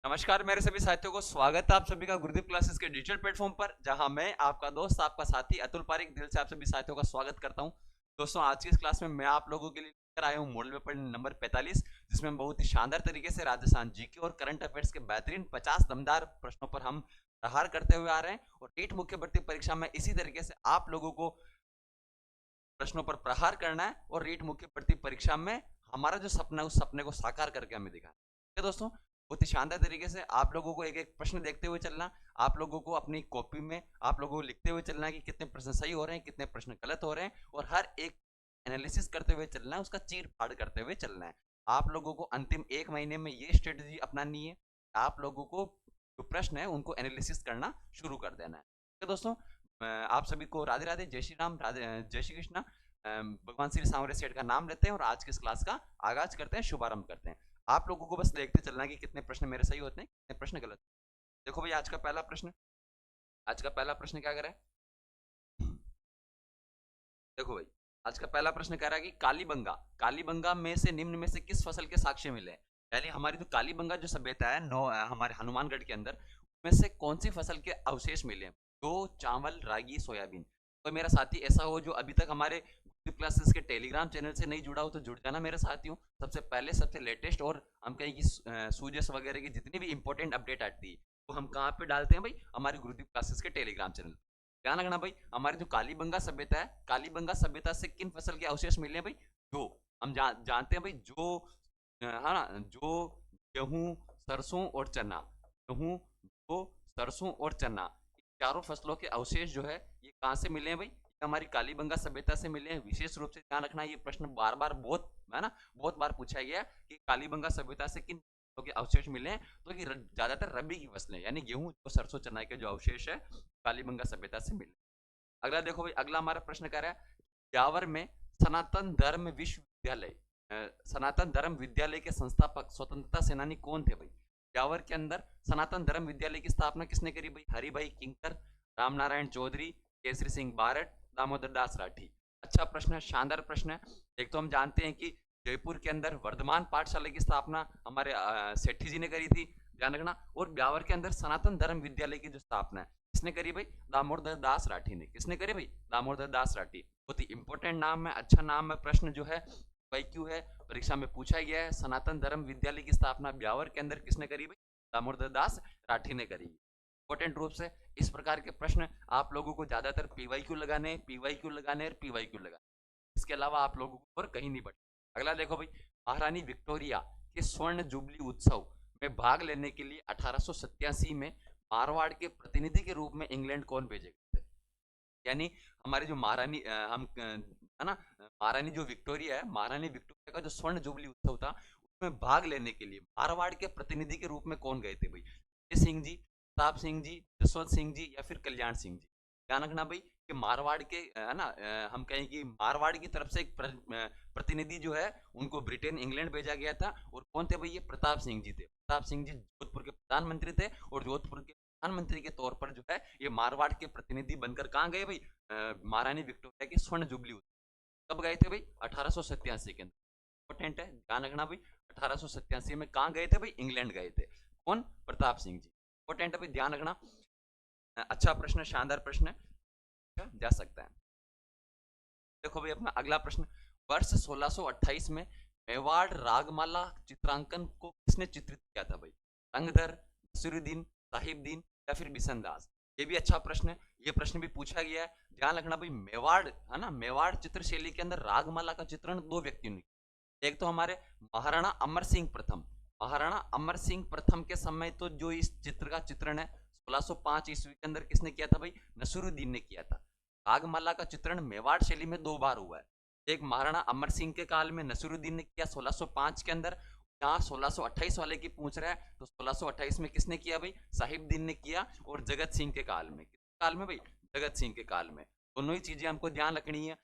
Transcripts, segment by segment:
नमस्कार मेरे सभी साथियों को स्वागत है आप सभी का गुरुदेव क्लासेस के डिजिटल प्लेटफॉर्म पर, जहां मैं आपका दोस्त आपका साथी अतुल पारिक दिल से आप सभी साथियों का स्वागत करता हूं। दोस्तों, आज की इस क्लास में मैं आप लोगों के लिए लेकर आया हूं मॉडल पेपर नंबर 45, जिसमें हम बहुत ही शानदार तरीके से राजस्थान जीके और करंट अफेयर्स के बेहतरीन 50 दमदार प्रश्नों पर हम प्रहार करते हुए आ रहे हैं। और नीट मुख्य भर्ती परीक्षा में इसी तरीके से आप लोगों को प्रश्नों पर प्रहार करना है और नीट मुख्य भर्ती परीक्षा में हमारा जो सपना है उस सपने को साकार करके हमें दिखाना है। ठीक है दोस्तों, बहुत ही शानदार तरीके से आप लोगों को एक एक प्रश्न देखते हुए चलना। आप लोगों को अपनी कॉपी में आप लोगों को लिखते हुए चलना है कि कितने प्रश्न सही हो रहे हैं, कितने प्रश्न गलत हो रहे हैं, और हर एक एनालिसिस करते हुए चलना है, उसका चीर फाड़ करते हुए चलना है। आप लोगों को अंतिम एक महीने में ये स्ट्रेटेजी अपनानी है। आप लोगों को जो प्रश्न है उनको एनालिसिस करना शुरू कर देना है। ठीक है दोस्तों, आप सभी को राधे राधे, जय श्री राम, राधे जय श्री कृष्णा। भगवान श्री सांवरे सेठ का नाम लेते हैं और आज की इस क्लास का आगाज करते हैं, शुभारंभ करते हैं। आप लोगों को बस देखते चलना कि कितने प्रश्न मेरे सही होते हैं, कितने प्रश्न गलत। देखो भाई, आज का पहला प्रश्न क्या कर रहा है। देखो भाई, आज का पहला प्रश्न कह रहा है कि कालीबंगा कालीबंगा में से निम्न में से किस फसल के साक्ष्य मिले हैं। यानी हमारी जो कालीबंगा जो सभ्यता है नौ हमारे हनुमानगढ़ के अंदर, उसमें से कौन सी फसल के अवशेष मिले हैं। दो, चावल, रागी, सोयाबीन। तो मेरा साथी ऐसा हो जो अभी तक हमारे क्लासेस के टेलीग्राम चैनल से नहीं जुड़ा हो तो जुड़ जाना मेरे साथियों। सबसे पहले सबसे लेटेस्ट और हम कहें कि सूजस वगैरह की जितनी भी इंपॉर्टेंट अपडेट आती है वो हम कहाँ पे डालते हैं भाई, हमारे गुरुदेव क्लासेस के टेलीग्राम चैनल। ध्यान रखना भाई, हमारी जो कालीबंगा सभ्यता है, कालीबंगा सभ्यता से किन फसल के अवशेष मिले हैं भाई। जो हम जानते हैं भाई, जो है ना, जो गेहूं, सरसों और चना, गेहूं, जो सरसों और चना, चारों फसलों के अवशेष जो है ये कहाँ से मिले हैं भाई, हमारी कालीबंगा सभ्यता से मिले हैं। विशेष रूप से ध्यान रखना, ये प्रश्न बार बार बहुत है ना, बहुत बार पूछा गया है कि कालीबंगा सभ्यता से किन फसलों के अवशेष मिले हैं। तो ये ज्यादातर रबी की फसलें यानी गेहूं और सरसों चना के जो अवशेष है कालीबंगा सभ्यता से मिले। अगला देखो भाई, अगला हमारा प्रश्न कह रहा है ब्यावर में सनातन धर्म विश्वविद्यालय सनातन धर्म विद्यालय के संस्थापक स्वतंत्रता सेनानी कौन थे भाई। ब्यावर के अंदर सनातन धर्म विद्यालय की स्थापना किसने करी भाई। हरिभाई किंकर, रामनारायण चौधरी, केसरी सिंह बारट, दामोदर दास राठी। अच्छा प्रश्न है, शानदार प्रश्न है। एक तो हम जानते हैं कि जयपुर के अंदर वर्धमान पाठशाला की स्थापना हमारे सेठी जी ने करी थी, ध्यान रखना। और ब्यावर के अंदर सनातन धर्म विद्यालय की जो स्थापना है किसने करी भाई, दामोदर दास राठी ने। किसने करी भाई, दामोदर दास राठी। बहुत ही इंपॉर्टेंट नाम है, अच्छा नाम है। प्रश्न जो है क्यू है, परीक्षा में पूछा गया है। सनातन धर्म विद्यालय की स्थापना ब्यावर के अंदर किसने करी भाई, दामोदर दास राठी ने करी। इंपॉर्टेंट रूप से इस प्रकार के प्रश्न आप लोगों को ज्यादातर पीवाईक्यू लगाने, पीवाईक्यू लगाने और पीवाईक्यू लगाने, इसके अलावा आप लोगों को और कहीं नहीं बढ़े। अगला देखो भाई, महारानी विक्टोरिया के स्वर्ण जुबली उत्सव में भाग लेने के लिए 1887 में मारवाड़ के प्रतिनिधि के रूप में इंग्लैंड कौन भेजे गए थे। यानी हमारी जो महारानी हम है ना, महारानी जो विक्टोरिया है, महारानी विक्टोरिया का जो स्वर्ण जुबली उत्सव था उसमें भाग लेने के लिए मारवाड़ के प्रतिनिधि के रूप में कौन गए थे भाई। जय सिंह जी, प्रताप सिंह जी, जसवंत सिंह जी या फिर कल्याण सिंह जी। ध्यान रखना भाई कि मारवाड़ के है ना, हम कहें कि मारवाड़ की तरफ से एक प्रतिनिधि जो है उनको ब्रिटेन इंग्लैंड भेजा गया था। और कौन थे भाई, ये प्रताप सिंह जी थे। प्रताप सिंह जी जोधपुर के प्रधानमंत्री थे और जोधपुर के प्रधानमंत्री के तौर पर जो है ये मारवाड़ के प्रतिनिधि बनकर कहाँ गए भाई, महारानी विक्टोरिया की स्वर्ण जुबली कब गए थे भाई, 1887 के अंदर। इंपॉर्टेंट है, ध्यान रखना भाई, 1887 में कहाँ गए थे भाई, इंग्लैंड गए थे। कौन, प्रताप सिंह जी। इंपॉर्टेंट है भाई, ध्यान रखना। अच्छा प्रश्न, शानदार प्रश्न है, अच्छा, जा सकता है। देखो भाई अपना अगला प्रश्न, वर्ष 1628 में मेवाड़ रागमाला चित्रांकन को किसने चित्रित किया था भाई। रंगधर, नसीरुद्दीन, साहिबदीन या फिर बिसनदास। ये भी अच्छा प्रश्न है, ये प्रश्न भी पूछा गया है। ध्यान रखना भाई, मेवाड़ है ना, मेवाड़ चित्र शैली के अंदर रागमाला का चित्रण दो व्यक्तियों ने। एक तो हमारे महाराणा अमर सिंह प्रथम, महाराणा अमर सिंह प्रथम के समय तो जो इस चित्र का चित्रण है 1605 ईस्वी के अंदर किसने किया था भाई, नसीरुद्दीन ने किया था। रागमाला का चित्रण मेवाड़ शैली में दो बार हुआ है। एक महाराणा अमर सिंह के काल में नसीरुद्दीन ने किया 1605 के अंदर। यहाँ 1628 वाले की पूछ रहा है तो 1628 में किसने किया भाई, साहिबदीन ने किया। और जगत सिंह के काल में, किसके काल में भाई, जगत सिंह के काल में। दोनों ही चीजें हमको ध्यान रखनी है।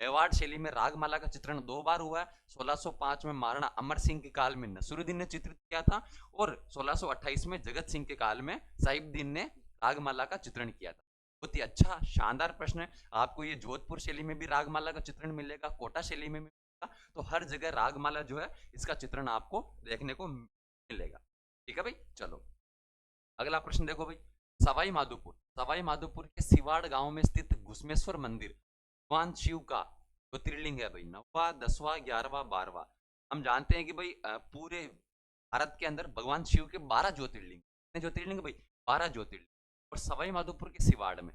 मेवाड़ शैली में रागमाला का चित्रण दो बार हुआ है। 1605 में महाराणा अमर सिंह के काल में नसीरुद्दीन ने चित्रित किया था और 1628 में जगत सिंह के काल में साहिबदीन ने रागमाला का चित्रण किया था। बहुत ही अच्छा शानदार प्रश्न है। आपको ये जोधपुर शैली में भी रागमाला का चित्रण मिलेगा, कोटा शैली में भी मिलेगा, तो हर जगह रागमाला जो है इसका चित्रण आपको देखने को मिलेगा। ठीक है भाई। चलो अगला प्रश्न देखो भाई। सवाई माधोपुर के सिवाड़ गांव में स्थित घुसमेश्वर मंदिर भगवान शिव का ज्योतिर्लिंग है भाई, 9वां 10वां 11वां 12वां। हम जानते हैं कि भाई पूरे भारत के अंदर भगवान शिव के 12 ज्योतिर्लिंग, कितने ज्योतिर्लिंग है भाई, 12 ज्योतिर्लिंग। और सवाई माधोपुर के सिवाड़ में,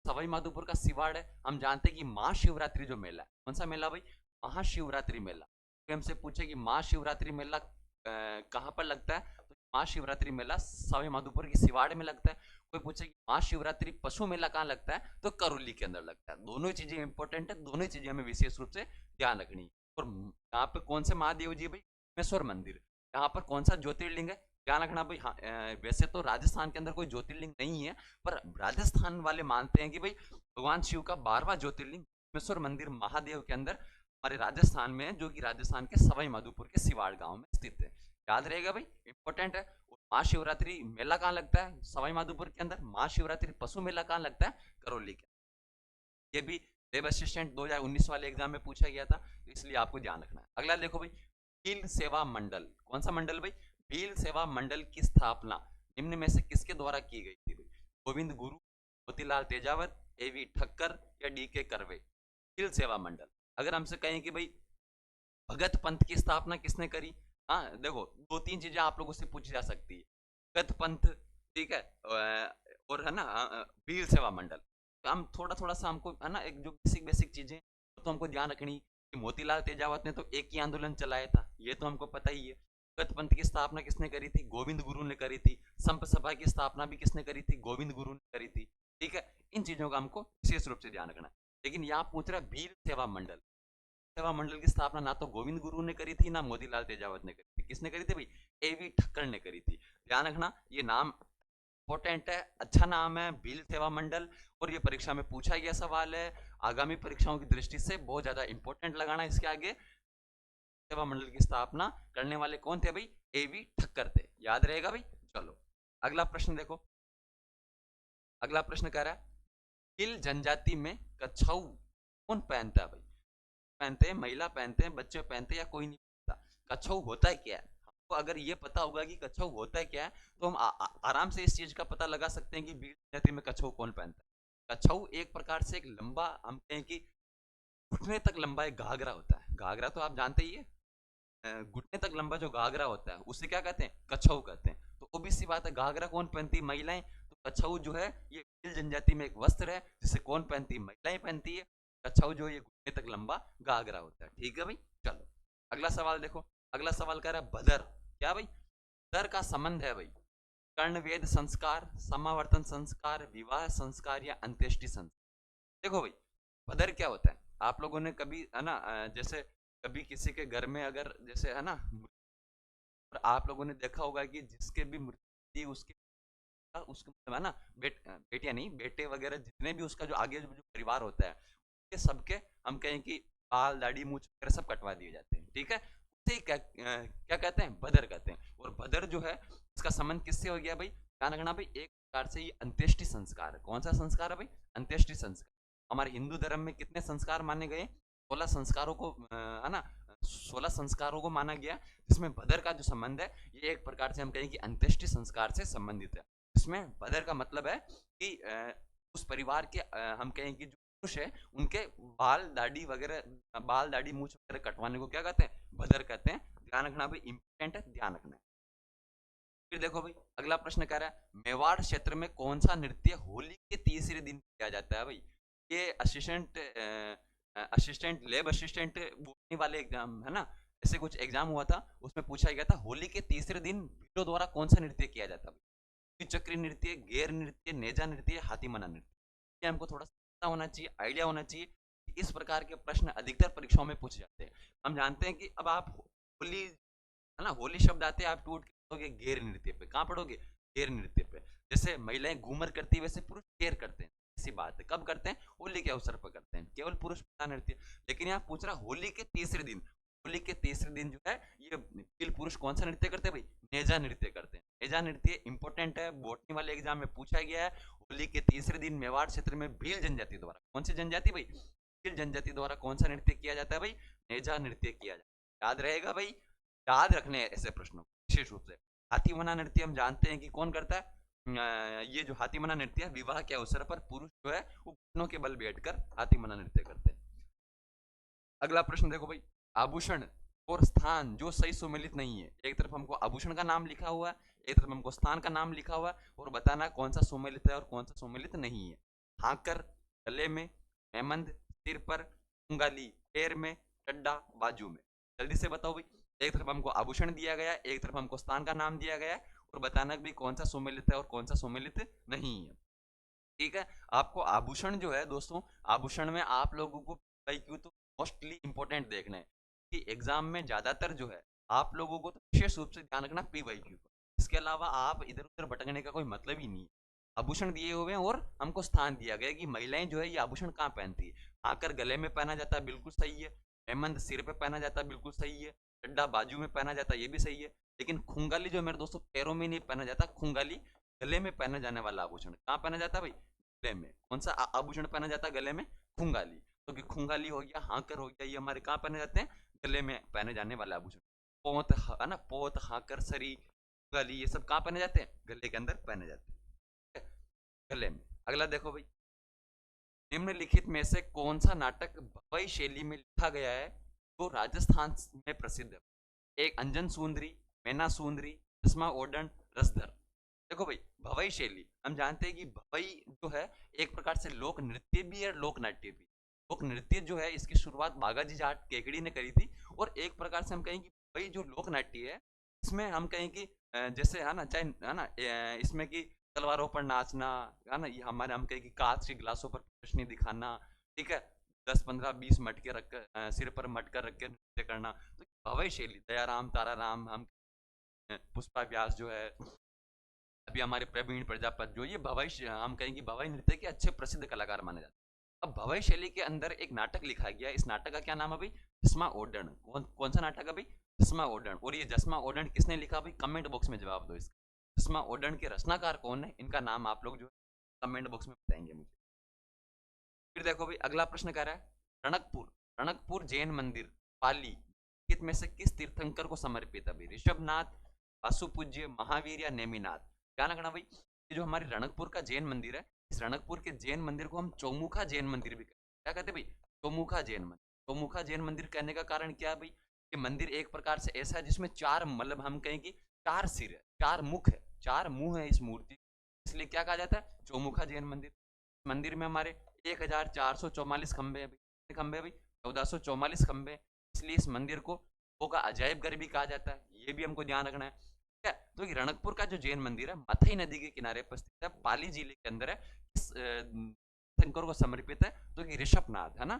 सवाई माधोपुर का सिवाड़ है, हम जानते हैं कि महाशिवरात्रि जो मेला है, कौन सा मेला भाई, महाशिवरात्रि मेला। कोई हमसे पूछे कि महाशिवरात्रि मेला कहाँ पर लगता है, तो महाशिवरात्रि मेला सवाई माधोपुर की सिवाड़ में लगता है। कोई पूछे कि महाशिवरात्रि पशु मेला कहाँ लगता है, तो करौली के अंदर लगता है। दोनों ही चीजें इंपॉर्टेंट है, दोनों ही चीजें हमें विशेष रूप से ध्यान रखनी है। और यहाँ पे कौन से महादेव जी भाई, भीमेश्वर मंदिर। यहाँ पर कौन सा ज्योतिर्लिंग है, ध्यान रखना भाई। हाँ वैसे तो राजस्थान के अंदर कोई ज्योतिर्लिंग नहीं है, पर राजस्थान वाले मानते हैं कि भाई भगवान शिव का 12वां ज्योतिर्लिंग भीमेश्वर मंदिर महादेव के अंदर हमारे राजस्थान में है, जो कि राजस्थान के सवाई माधोपुर के सिवाड़ गांव में स्थित है। याद रहेगा भाई, इंपॉर्टेंट है। महाशिवरात्रि मेला कहाँ लगता है, सवाई माधोपुर के अंदर। महाशिवरात्रि पशु मेला कहाँ लगता है, करौली के। ये भी लेब असिस्टेंट 2019 वाले एग्जाम में पूछा गया था, इसलिए आपको ध्यान रखना है। अगला देखो भाई, भील सेवा मंडल, कौन सा मंडल भाई, भील सेवा मंडल की स्थापना निम्न में से किसके द्वारा की गई थी भाई, गोविंद गुरु, मोतीलाल तेजावत, एवी ठक्कर या डी के करवे। भील सेवा मंडल, अगर हमसे कहें कि भाई भगत पंथ की स्थापना किसने करी, हाँ देखो दो तीन चीजें आप लोगों से पूछी जा सकती है, भगत पंथ, ठीक है, और है ना भील सेवा मंडल। तो हम थोड़ा थोड़ा सा हमको है ना, एक जो बेसिक बेसिक चीजें तो हमको ध्यान रखनी कि मोतीलाल तेजावत ने तो एक ही आंदोलन चलाया था, ये तो हमको पता ही है। भगत पंथ की स्थापना किसने करी थी, गोविंद गुरु ने करी थी। संप सभा की स्थापना भी किसने करी थी, गोविंद गुरु ने करी थी। ठीक है, इन चीजों का हमको विशेष रूप से ध्यान रखना है। लेकिन यहाँ पूछ रहा है भील सेवा मंडल, सेवा मंडल की स्थापना ना तो गोविंद गुरु ने करी थी, ना मोतीलाल तेजावत ने करी थी। किसने करी थी भाई, एवी ठक्कर ने करी थी। ध्यान रखना, ये नाम इंपॉर्टेंट है, अच्छा नाम है भील सेवा मंडल, और ये परीक्षा में पूछा गया सवाल है। आगामी परीक्षाओं की दृष्टि से बहुत ज्यादा इंपॉर्टेंट लगाना इसके आगे। सेवा मंडल की स्थापना करने वाले कौन थे भाई, एवी ठक्कर थे, याद रहेगा भाई। चलो अगला प्रश्न देखो। अगला प्रश्न कह रहा है, भील जनजाति में कछाऊ कौन पहनता है भाई, पहनते हैं, महिला पहनते हैं, बच्चे पहनते हैं, या कोई नहीं पहनता। कछाऊ होता है क्या है, हमको अगर ये पता होगा कि कछाऊ होता है क्या है, तो हम आराम से इस चीज का पता लगा सकते हैं कि भील जाति में कछाऊ कौन पहनता है। कछाऊ एक प्रकार से एक लंबा, हम कहें कि घुटने तक लंबा एक घाघरा होता है। घाघरा तो आप जानते ही है, घुटने तक लंबा जो घाघरा होता है उसे क्या कहते हैं, कछाऊ कहते हैं। तो obvious सी बात है, घाघरा कौन पहनती है, महिलाएं। तो कछाऊ जो है ये भील जनजाति में एक वस्त्र है, जिसे कौन पहनती है, महिलाएं पहनती है। कछाऊ जो ये घुटने तक लंबा घाघरा होता है। ठीक है भाई। चलो अगला सवाल देखो। अगला सवाल कह रहा है भदर, क्या भाई, भदर का संबंध है भाई कर्णवेद संस्कार, समावर्तन संस्कार, विवाह संस्कार या अंत्येष्टि संस्कार। देखो भाई भदर क्या होता है, आप लोगों ने कभी है ना जैसे कभी किसी के घर में अगर जैसे है ना, और आप लोगों ने देखा होगा कि जिसके भी मृत्यु उसके उसके मतलब है ना बेटियां नहीं बेटे वगैरह जितने भी उसका जो आगे जो परिवार होता है, ये सबके हम कहें कि बाल दाढ़ी मूछ वगैरह सब कटवा दिए जाते हैं। ठीक है, उसे क्या कहते हैं, भदर कहते हैं। और भदर जो है इसका संबंध किससे हो गया भाई, ध्यान रखना भाई, एक प्रकार से ये अंत्येष्टि संस्कार है। कौन सा संस्कार है भाई, अंत्येष्टि संस्कार। हमारे हिंदू धर्म में कितने संस्कार माने गए, 16 संस्कारों को है ना, 16 संस्कारों को माना गया, जिसमें भदर का जो संबंध है ये एक प्रकार से हम कहें कि अंत्येष्टि संस्कार से संबंधित है। इसमें भदर का मतलब है कि उस परिवार के हम कहें कि जो पुरुष है उनके बाल दाढ़ी वगैरह, बाल दाढ़ी मूछ वगैरह कटवाने को क्या कहते हैं, भदर कहते हैं। ध्यान रखना भाई, इंपॉर्टेंट है, ध्यान रखना है। फिर देखो भाई अगला प्रश्न कह रहा है, मेवाड़ क्षेत्र में कौन सा नृत्य होली के तीसरे दिन किया जाता है भाई। ये असिस्टेंट लेब असिस्टेंट बोलने वाले एग्जाम है ना, ऐसे कुछ एग्जाम हुआ था, उसमें पूछा गया था होली के तीसरे दिन भीलों द्वारा कौन सा नृत्य किया जाता है। चक्री नृत्य, गेर नृत्य, नेजा नृत्य, हाथीमना नृत्य। ये हमको थोड़ा सा होना चाहिए, आइडिया होना चाहिए। इस प्रकार के प्रश्न अधिकतर परीक्षाओं में पूछे जाते हैं। हम जानते हैं कि अब आप होली है ना, होली शब्द आते हैं, आप टूट के पढ़ोगे गेर नृत्य पे, कहाँ पढ़ोगे, गेर नृत्य पे। जैसे महिलाएं घूमर करती है, वैसे पुरुष गेर करते हैं। ऐसी बात है, कब करते हैं, होली के अवसर पर करते हैं, केवल पुरुष नृत्य। लेकिन यहाँ पूछ रहा होली के तीसरे दिन, होली के तीसरे दिन जो है ये भील पुरुष कौन सा नृत्य करते हैं भाई, नेजा नृत्य करते हैं। नेजा नृत्य इंपॉर्टेंट है, बोटनी वाले एग्जाम में पूछा गया है। होली के तीसरे दिन मेवाड़ क्षेत्र में भील जनजाति द्वारा, कौन सी जनजाति भाई, भील जनजाति द्वारा कौन सा नृत्य किया जाता है भाई, नेजा नृत्य किया जाता है। याद रहेगा भाई, याद रखने ऐसे प्रश्नों विशेष रूप से। हाथीमना नृत्य हम जानते हैं कि कौन करता है। ये जो हाथीमना नृत्य है, विवाह के अवसर पर पुरुष जो है वो घुटनों के बल बैठकर हाथीमना नृत्य करते हैं। अगला प्रश्न देखो भाई, आभूषण और स्थान जो सही सुमेलित नहीं है। एक तरफ हमको आभूषण का नाम लिखा हुआ है, एक तरफ हमको स्थान का नाम लिखा हुआ है, और बताना कौन सा सुमेलित है और कौन सा सुमेलित नहीं है। हाकर गले में, मेमंद सिर पर, उंगाली पैर में, टड्डा बाजू में। जल्दी से बताओ भाई, एक तरफ हमको आभूषण दिया गया है, एक तरफ हमको स्थान का नाम दिया गया है, और बताना भी कौन सा सुमेलित है और कौन सा सुमेलित नहीं है। ठीक है, आपको आभूषण जो है दोस्तों, आभूषण में आप लोगों को क्यों तो मोस्टली इंपॉर्टेंट देखना है कि एग्जाम में ज्यादातर जो है आप लोगों को तो विशेष रूप से ध्यान रखना PYQ का। इसके अलावा आप इधर उधर भटकने का कोई मतलब ही नहीं है। आभूषण दिए हुए हैं और हमको स्थान दिया गया कि महिलाएं जो है ये आभूषण कहाँ पहनती है। आकर गले में पहना जाता है, बिल्कुल सही है। हेमंत सिर पे पहना जाता है, बिल्कुल सही है। चड्डा बाजू में पहना जाता है, ये भी सही है। लेकिन खुंगाली जो मेरे दोस्तों पैरों में नहीं पहना जाता, खुंगाली गले में पहना जाने वाला आभूषण। कहाँ पहना जाता है भाई? गले में। कौन सा आभूषण पहना जाता है गले में? खुंगाली। तो खुंगाली हो गया, हाकर हो गया, ये हमारे कहाँ पहने जाते हैं? गले में पहने जाने वाले आभूषण। पोत है ना, पोत, हाकर, सरी, खुंगाली, ये सब कहाँ पहने जाते हैं? गले के अंदर पहने जाते हैं, गले में। अगला देखो भाई, निम्नलिखित में से कौन सा नाटक भवई शैली में लिखा गया है जो राजस्थान में प्रसिद्ध है? एक अंजन सुंदरी, मैना सुंदरी, चश्मा ओडन, रसधर। देखो भाई, भवई शैली हम जानते हैं कि भवई जो है एक प्रकार से लोक नृत्य भी है, लोक नाट्य भी। लोक नृत्य जो है इसकी शुरुआत बागाजी जाट केकड़ी ने करी थी, और एक प्रकार से हम कहें कि भवई जो लोक नाट्य है इसमें हम कहें कि जैसे है ना, चाहे है ना, इसमें कि तलवारों पर नाचना है ना, ये हमारे हम कहें कि कांच के गिलासों पर प्रदर्शनी दिखाना, ठीक है, 10 15 20 मटके रख सिर पर मटका रख के नृत्य करना। तो भवई शैली, दयाराम, ताराराम, हम पुष्पा व्यास जो है, अभी हमारे प्रवीण प्रजापति, जो ये भवई हम कहेंगे भवई नृत्य के अच्छे प्रसिद्ध कलाकार माने जाते हैं। अब भवई शैली के अंदर एक नाटक लिखा गया, इस नाटक का क्या नाम है भाई? जस्मा ओडण। कौन सा नाटक है भाई? जस्मा ओडण। और ये जस्मा ओडण किसने लिखा भाई? कमेंट बॉक्स में जवाब दो इसका। जस्मा ओडण के रचनाकार कौन है, इनका नाम आप लोग जो है कमेंट बॉक्स में बताएंगे मुझे। फिर देखो भाई, अगला प्रश्न कह रहा है, रणकपुर, रणकपुर जैन मंदिर पाली में से किस तीर्थंकर को समर्पित है भाई? ऋषभनाथ, वासुपूज्य, महावीर या नेमिनाथ? क्या रखना भाई, ये जो हमारे रणकपुर का जैन मंदिर है, इस रणकपुर के जैन मंदिर को हम चौमुखा जैन मंदिर भी कहते हैं। क्या कहते हैं भाई? चौमुखा जैन मंदिर। चौमुखा जैन मंदिर कहने का कारण क्या है भाई? ये मंदिर एक प्रकार से ऐसा है जिसमें चार, मतलब हम कहें कि चार सिर है, चार मुख है, चार मुंह है इस मूर्ति, इसलिए क्या कहा जाता है? चौमुखा जैन मंदिर। मंदिर में हमारे 1444 खंबे हैं भाई। खंबे भाई 1444 खंबे, इसलिए इस मंदिर को का अजायब घर भी कहा जाता है, ये भी हमको ध्यान रखना है। ठीक है, तो ये रणकपुर का जो जैन मंदिर है मथई नदी के किनारे पर स्थित है, पाली जिले के अंदर है। इस शंकर को समर्पित है, तो ये ऋषभनाथ है ना,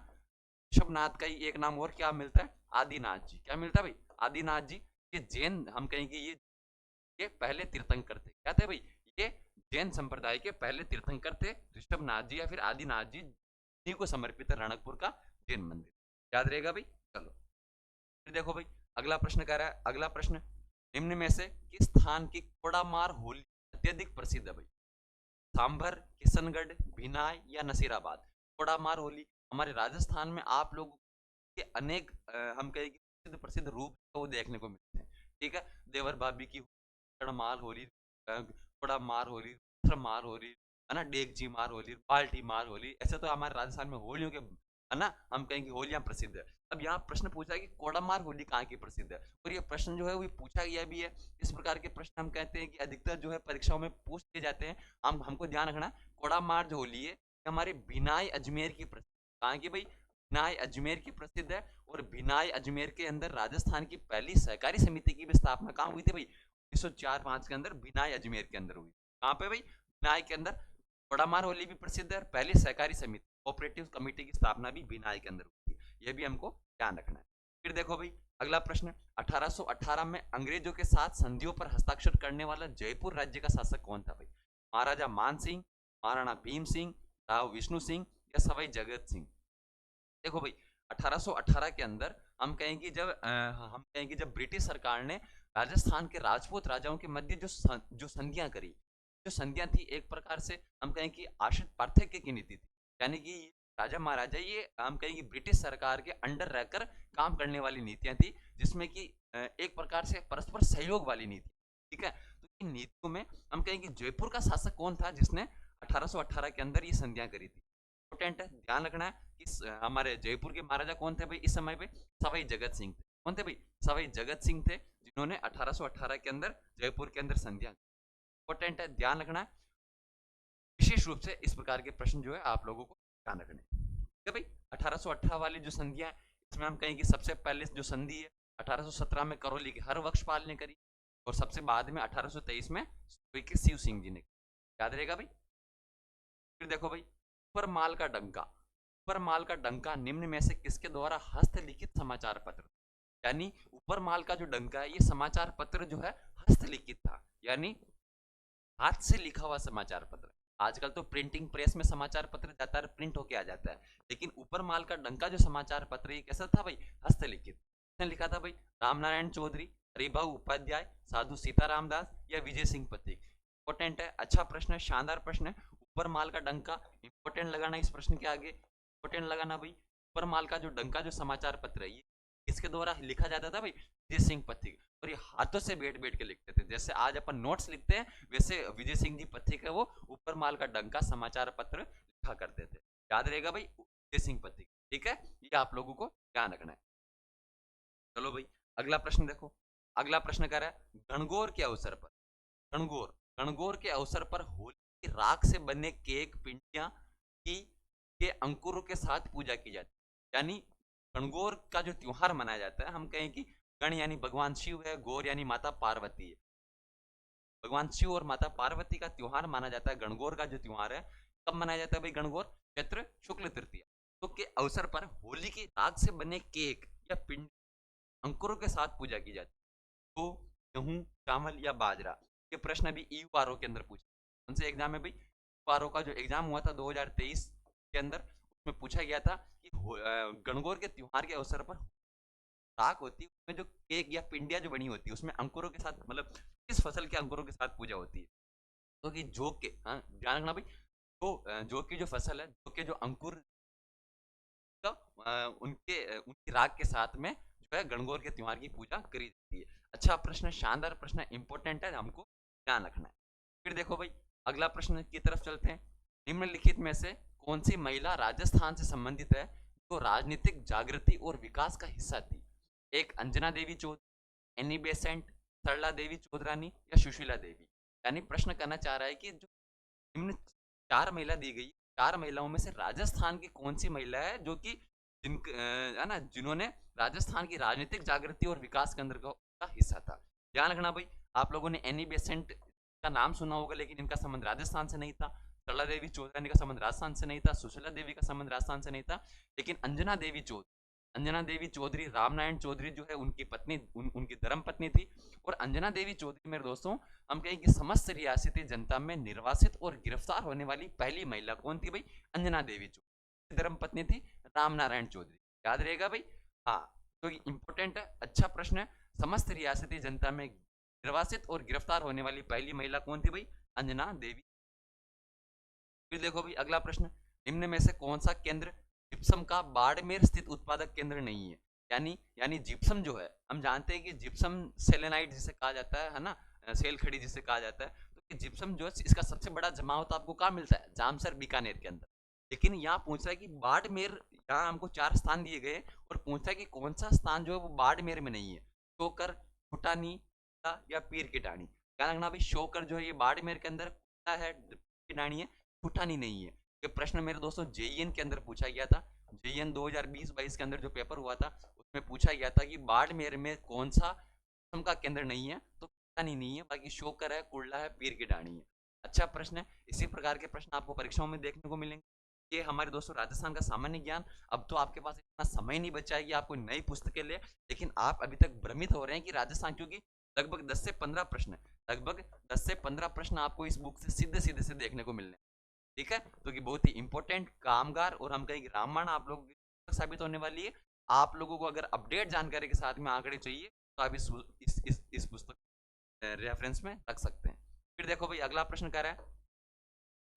ऋषभनाथ का ही एक नाम और क्या मिलता है? आदिनाथ जी। क्या मिलता है भाई? आदिनाथ जी। ये जैन हम कहेंगे ये पहले तीर्थंकर थे। क्या थे भाई? ये जैन संप्रदाय के पहले तीर्थंकर थे, ऋषभनाथ जी या फिर आदिनाथ जी, इन्हीं को समर्पित है रणकपुर का जैन मंदिर। याद रहेगा भाई। चलो फिर देखो भाई, अगला प्रश्न कह रहा है, अगला प्रश्न, निम्न में से किस स्थान की कोड़ामार होली अत्यधिक प्रसिद्ध है भाई? सांभर, किशनगढ़, भिनाय या नसीराबाद? कोड़ामार होली हमारे राजस्थान में आप लोगों के अनेक हम कहेंगे प्रसिद्ध प्रसिद्ध रूप वो देखने को मिलते हैं। ठीक है, देवर भाभी की मार होली, कोड़ा मार होली, मार होली, है ना, डेगची मार होली, बाल्टी मार होली, ऐसे तो हमारे राजस्थान में होलियों के, है ना, हम कहेंगे होलियां प्रसिद्ध है। अब यहाँ प्रश्न पूछा कि कोड़ामार होली कहाँ की प्रसिद्ध है, और ये प्रश्न जो है वो पूछा गया भी है। इस प्रकार के प्रश्न हम कहते हैं कि अधिकतर जो है परीक्षाओं में पूछ दिए जाते हैं। हमको ध्यान रखना, कोड़ामार जो होली है हमारे भिनाई अजमेर की प्रसिद्ध। कहाँ की भाई? भिनाई अजमेर की प्रसिद्ध है, और भिनाई अजमेर के अंदर राजस्थान की पहली सहकारी समिति की भी स्थापना कहाँ हुई थी भाई? 1904-5 के अंदर भिनाई अजमेर के अंदर हुई। कहाँ पे भाई? भिनाई के अंदर। कोड़ामार होली भी प्रसिद्ध है, पहली सहकारी समिति कोऑपरेटिव कमेटी की स्थापना भी भिनाई के अंदर हुई थी, ये भी हमको ध्यान रखना है। फिर देखो भाई, अगला प्रश्न, 1818 में अंग्रेजों के साथ संधियों पर हस्ताक्षर करने वाला जयपुर राज्य का शासक कौन था भाई? महाराजा मान सिंह, महाराणा भीम सिंह, राव विष्णु सिंह या सवाई जगत सिंह? देखो भाई, 1818 के अंदर हम कहेंगे जब ब्रिटिश सरकार ने राजस्थान के राजपूत राजाओं के मध्य जो संधियां करी, जो संधियां थी एक प्रकार से हम कहें कि आश्रित पार्थक्य की नीति थी, यानी कि राजा महाराजा ये हम कहेंगे ब्रिटिश सरकार के अंडर रहकर काम करने वाली नीतियां थी, जिसमें कि एक प्रकार से परस्पर सहयोग वाली नीति। ठीक है। तो इन नीतियों में हम कहेंगे जयपुर का शासक कौन था जिसने 1818 के अंदर ये संधियां करी थी। इंपॉर्टेंट है, ध्यान रखना है कि हमारे जयपुर के महाराजा कौन थे भाई इस समय पे, सवाई जगत सिंह थे। कौन थे भाई, सवाई जगत सिंह थे, जिन्होंने 1818 के अंदर जयपुर के अंदर संधियां। इंपॉर्टेंट है, ध्यान रखना है। विशेष रूप से इस प्रकार के प्रश्न जो है आप लोगों को ध्यान रखने ठीक है भाई। 1818 वाली जो संधियां है, इसमें हम कहेंगे सबसे पहले जो संधि है 1817 में करौली के हरबख्शपाल ने करी, और सबसे बाद में 1823 में शिव सिंह जी ने, याद रहेगा भाई। फिर देखो भाई, ऊपर माल का डंका। ऊपर माल का डंका निम्न में से किसके द्वारा हस्तलिखित समाचार पत्र, यानी ऊपर माल का जो डंका है ये समाचार पत्र जो है हस्तलिखित था, यानी हाथ से लिखा हुआ समाचार पत्र। आजकल तो प्रिंटिंग प्रेस में समाचार पत्र जाता है, प्रिंट होके आ जाता है, लेकिन ऊपर माल का डंका जो समाचार पत्र ये कैसा था भाई, हस्तलिखित। किसने लिखा था भाई, रामनारायण चौधरी, हरिभाऊ उपाध्याय, साधु सीताराम दास या विजय सिंह पथिक। इंपॉर्टेंट है, अच्छा प्रश्न है, शानदार प्रश्न है। ऊपर माल का डंका इंपॉर्टेंट लगाना इस प्रश्न के आगे, इंपॉर्टेंट लगाना भाई। ऊपर माल का जो डंका जो समाचार पत्र है ये किसके द्वारा लिखा जाता था भाई, विजय सिंह पथिक। और ये हाथों से बैठ बैठ के लिखते थे, जैसे आज अपन नोट्स लिखते हैं वैसे विजय सिंह जी पथिक है वो ऊपर माल का डंका समाचार पत्र लिखा करते थे। याद रहेगा भाई, विजय सिंह पथिक, ठीक है, ये आप लोगों को ध्यान रखना है। चलो भाई, अगला प्रश्न देखो। अगला प्रश्न कह रहा है गणगौर के अवसर पर, गणगौर, गणगौर के अवसर पर होली की राख से बने केक पिंडियां की के अंकुरों के साथ पूजा की जाती है, यानी गणगौर का जो त्योहार मनाया जाता है, हम कहें कि गण यानी भगवान शिव है, गौर यानी माता पार्वती है। भगवान शिव और माता पार्वती का त्योहार माना जाता है गणगौर का जो त्योहार है। कब मनाया जाता है भाई गणगौर, चैत्र शुक्ल तृतीया तो के अवसर पर होली की राख से बने केक या पिंड अंकुरों के साथ पूजा की जाती है। तो गेहूं, चावल या बाजरा, ये प्रश्न अभी ईयू आर ओ के अंदर पूछा, कौन से एग्जाम में भाई, ईयू आर ओ का जो एग्जाम हुआ था 2023 के अंदर, उसमें पूछा गया था कि गणगौर के त्योहार के अवसर पर राख होती है, उसमें जो केक या पिंडिया जो बनी होती है उसमें अंकुरों के साथ, मतलब किस फसल के अंकुरों के साथ पूजा होती है, तो कि जो के, हाँ ध्यान रखना भाई, तो जो की जो फसल है, जो के जो अंकुर तो उनकी राख के साथ में जो है गणगौर के त्योहार की पूजा करी जाती है। अच्छा प्रश्न, शानदार प्रश्न, इंपॉर्टेंट है, हमको ध्यान रखना है। फिर देखो भाई, अगला प्रश्न की तरफ चलते हैं। निम्नलिखित में से कौन सी महिला राजस्थान से संबंधित है जो राजनीतिक जागृति और विकास का हिस्सा थी? एक अंजना देवी चौधरी, एनी बेसेंट, सरला देवी चौधरानी या सुशीला देवी। यानी प्रश्न करना चाह रहा है कि जो निम्न चार महिला दी गई, चार महिलाओं में से राजस्थान की कौन सी महिला है जो कि है ना, जिन्होंने राजस्थान की राजनीतिक जागृति और विकास के अंदर का हिस्सा था। ध्यान रखना भाई, आप लोगों ने एनी बेसेंट का नाम सुना होगा, लेकिन इनका संबंध राजस्थान से नहीं था। सरला देवी चौधरी का संबंध राजस्थान से नहीं था, सुशीला देवी का संबंध राजस्थान से नहीं था, लेकिन अंजना देवी चौधरी, अंजना देवी चौधरी, रामनारायण चौधरी जो है उनकी पत्नी, उनकी धर्म पत्नी थी। और अंजना देवी चौधरी मेरे दोस्तों, हम कहें कि समस्त रियासती जनता में निर्वासित और गिरफ्तार होने वाली पहली महिला कौन थी भाई, अंजना देवी चौधरी। धर्म पत्नी थी रामनारायण चौधरी, याद रहेगा भाई। हाँ, तो इंपॉर्टेंट है, अच्छा प्रश्न है। समस्त रियासती जनता में निर्वासित और गिरफ्तार होने वाली पहली महिला कौन थी भाई, अंजना देवी। फिर देखो भाई, अगला प्रश्न, निम्न में से कौन सा केंद्र जिप्सम का बाड़मेर स्थित उत्पादक केंद्र नहीं है? यानी जिप्सम जो है, हम जानते हैं कि जिप्सम सेलेनाइट जिसे कहा जाता है ना, सेल खड़ी जिसे कहा जाता है, तो जिप्सम जो है इसका सबसे बड़ा जमाव तो आपको कहाँ मिलता है, जामसर बीकानेर के अंदर। लेकिन यहाँ पूछ रहा है कि बाड़मेर, यहाँ हमको 4 स्थान दिए गए और पूछा है कि कौन सा स्थान जो है वो बाड़मेर में नहीं है, शोकर, फुटानी या पीर की टाणी। क्या रखना भाई, शोकर जो है ये बाड़मेर के अंदर है, टाणी है, फुटानी नहीं है। ये प्रश्न मेरे दोस्तों जेईएन के अंदर पूछा गया था, जेईएन 2020-22 के अंदर जो पेपर हुआ था उसमें पूछा गया था कि बाड़मेर में कौन सा का केंद्र नहीं है, तो फुटानी नहीं है, बाकी शोकर है, कुर्ला है, पीर की टाणी है। अच्छा प्रश्न है, इसी प्रकार के प्रश्न आपको परीक्षाओं में देखने को मिलेंगे। ये हमारे दोस्तों राजस्थान का सामान्य ज्ञान। अब तो आपके पास इतना समय नहीं बचा है कि आप कोई नई पुस्तकें ले, लेकिन आप अभी तक भ्रमित हो रहे हैं कि राजस्थान, क्योंकि लगभग 10 से 15 प्रश्न, लगभग 10 से 15 प्रश्न आपको इस बुक से सीधे सीधे से देखने को मिलने, ठीक है, तो कि बहुत ही इंपॉर्टेंट, कामगार और हम कहेंगे रामबाण आप लोगों की साबित होने वाली है। आप लोगों को अगर अपडेट जानकारी के साथ में आंकड़े चाहिए तो आप इस पुस्तक रेफरेंस में रख सकते हैं। फिर देखो भाई, अगला प्रश्न कह रहा है